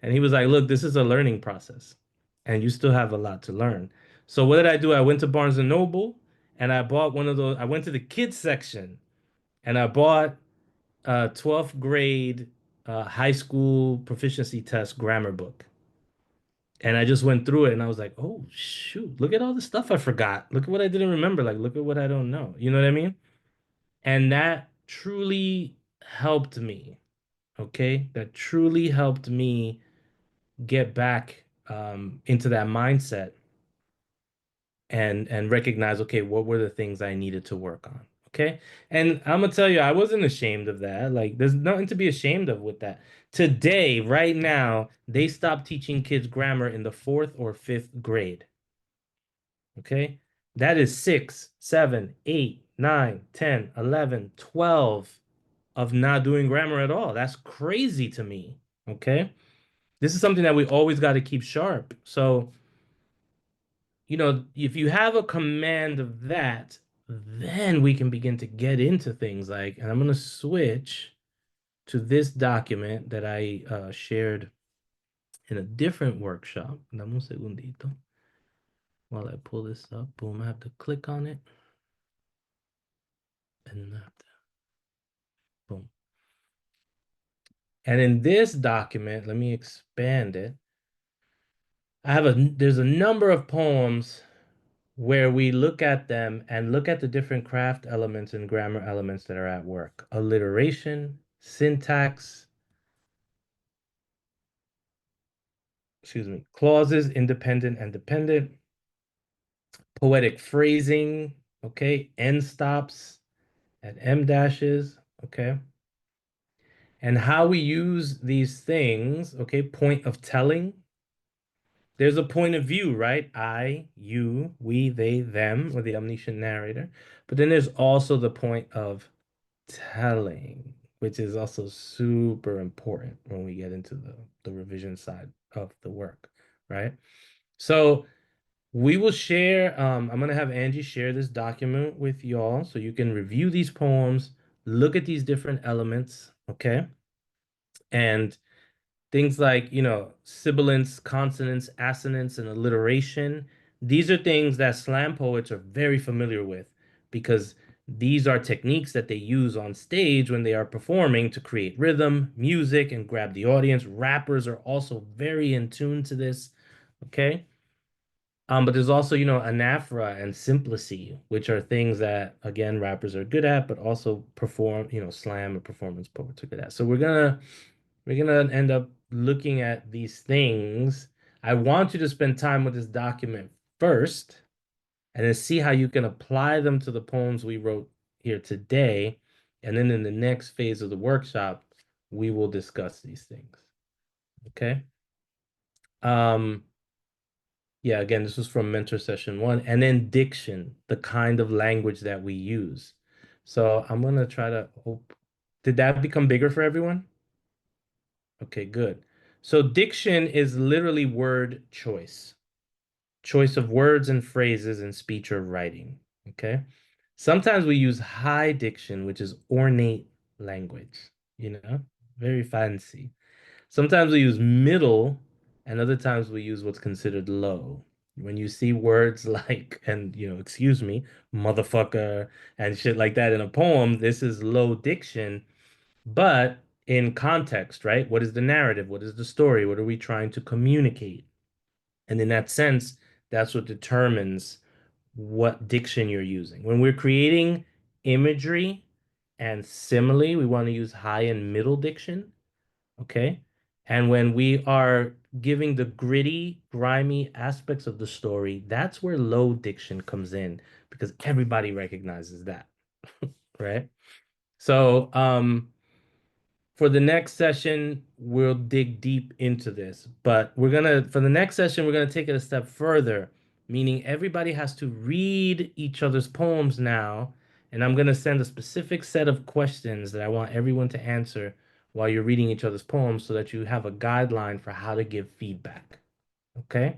And he was like, "Look, this is a learning process, and you still have a lot to learn." So what did I do? I went to Barnes and Noble, and I bought one of those. I went to the kids section, and I bought 12th grade high school proficiency test grammar book. And I just went through it and I was like, oh, shoot, look at all the stuff I forgot. Look at what I didn't remember. Like, look at what I don't know. You know what I mean? And that truly helped me. Okay. That truly helped me get back into that mindset and recognize, okay, what were the things I needed to work on? Okay. And I'm gonna tell you, I wasn't ashamed of that. Like, there's nothing to be ashamed of with that. Today, right now, they stopped teaching kids grammar in the fourth or fifth grade. Okay. That is 6, 7, 8, 9, 10, 11, 12 of not doing grammar at all. That's crazy to me. Okay. This is something that we always got to keep sharp. So, if you have a command of that, then we can begin to get into things like, and I'm going to switch to this document that I shared in a different workshop. Dame un segundito while I pull this up. Boom, I have to click on it. And then I have to, boom. And in this document, let me expand it. There's a number of poems where we look at them and look at the different craft elements and grammar elements that are at work. Alliteration, syntax, clauses, independent and dependent, poetic phrasing, okay, end stops and em dashes, okay, and how we use these things, okay, point of telling. There's a point of view, right? I, you, we, they, them, or the omniscient narrator. But then there's also the point of telling, which is also super important when we get into the revision side of the work, right? So we will share, I'm going to have Angie share this document with y'all so you can review these poems, look at these different elements, okay? And things like, sibilants, consonants, assonance, and alliteration. These are things that slam poets are very familiar with because these are techniques that they use on stage when they are performing to create rhythm, music, and grab the audience. Rappers are also very in tune to this, okay? But there's also, anaphora and simplicy, which are things that, again, rappers are good at, but also slam or performance poets are good at. So we're gonna end up looking at these things. I want you to spend time with this document first, and then see how you can apply them to the poems we wrote here today. And then in the next phase of the workshop, we will discuss these things. Okay. Yeah, again, this was from mentor session 1. And then diction, the kind of language that we use. So I'm gonna try to hope. Did that become bigger for everyone? Okay, good. So diction is literally word choice. Choice of words and phrases in speech or writing. Okay. Sometimes we use high diction, which is ornate language, very fancy. Sometimes we use middle, and other times we use what's considered low. When you see words like, and excuse me, motherfucker, and shit like that in a poem, this is low diction, but in context, right? What is the narrative? What is the story? What are we trying to communicate? And in that sense, that's what determines what diction you're using. When we're creating imagery and simile, we want to use high and middle diction. Okay. And when we are giving the gritty, grimy aspects of the story, that's where low diction comes in because everybody recognizes that. Right? So, for the next session, we'll dig deep into this, but for the next session, we're gonna take it a step further, meaning everybody has to read each other's poems now, and I'm gonna send a specific set of questions that I want everyone to answer while you're reading each other's poems so that you have a guideline for how to give feedback. Okay?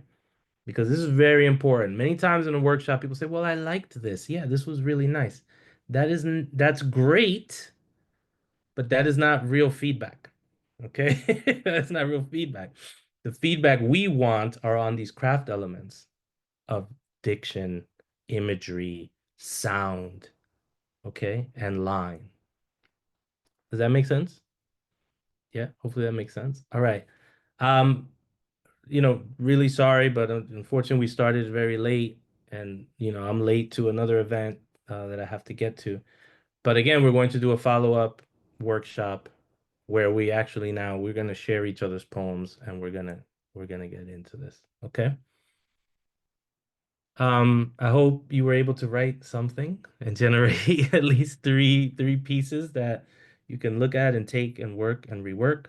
Because this is very important. Many times in a workshop, people say, "Well, I liked this. Yeah, this was really nice." That's great, but that is not real feedback. Okay? That's not real feedback. The feedback we want are on these craft elements of diction, imagery, sound, okay, and line. Does that make sense? Yeah, hopefully that makes sense. All right. Um, really sorry, but unfortunately we started very late and I'm late to another event that I have to get to. But again, we're going to do a follow-up workshop where we're going to share each other's poems and we're going to get into this. Okay? I hope you were able to write something and generate at least three pieces that you can look at and take and work and rework.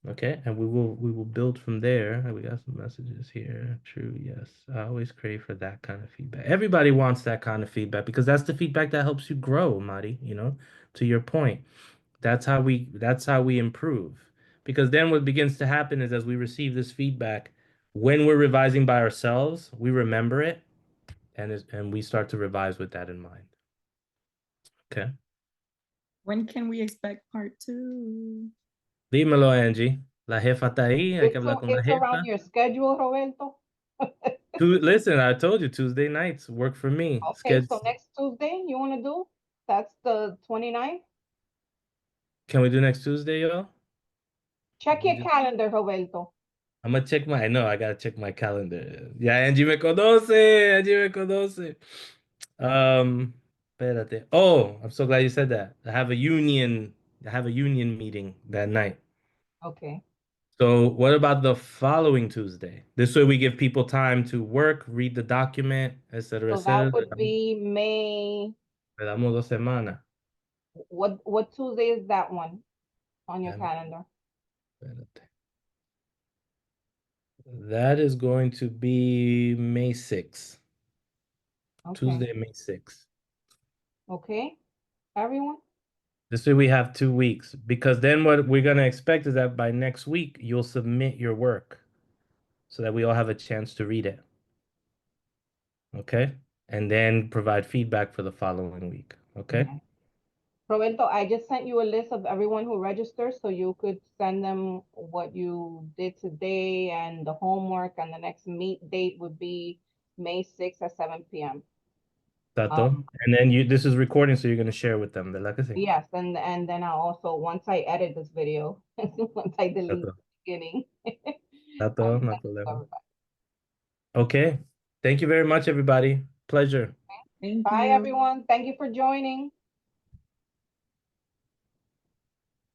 Okay, and we will build from there. We got some messages here. True, yes. I always crave for that kind of feedback. Everybody wants that kind of feedback because that's the feedback that helps you grow, Mari, to your point. That's how we improve. Because then what begins to happen is as we receive this feedback, when we're revising by ourselves, we remember it and we start to revise with that in mind. Okay. When can we expect part 2? Dímelo, Angie. La jefa está ahí, hay que hablar con la It's around jefa. your schedule, Roberto. Listen, I told you Tuesday nights work for me. Okay, so next Tuesday, you want to do? That's the 29th. Can we do next Tuesday, y'all? Check your calendar, Roberto. I'm gonna check I know I gotta check my calendar. Ya Angie me conoce, Angie me conoce. Espérate. Oh, I'm so glad you said that. I have a union meeting that night. Okay. So what about the following Tuesday? This way we give people time to work, read the document, etc., So that etc. would be May. Le damos 2 semanas. What Tuesday is that one on your Déjame- calendar? espérate. That is going to be May 6th. Okay. Tuesday, May 6th. Okay. Everyone? This way we have 2 weeks because then what we're going to expect is that by next week you'll submit your work so that we all have a chance to read it. Okay? And then provide feedback for the following week. Okay? Okay. Roberto, I just sent you a list of everyone who registered, so you could send them what you did today and the homework, and the next meet date would be May 6th at 7 p.m. Tato. And then this is recording, so you're going to share with them. ¿Verdad que sí? Yes, and then I also, once I edit this video, once I delete Tato. the beginning, Tato, I'll no send it to problema. everybody. Okay. Thank you very much, everybody. Pleasure. Thank Bye, you. everyone. Thank you for joining.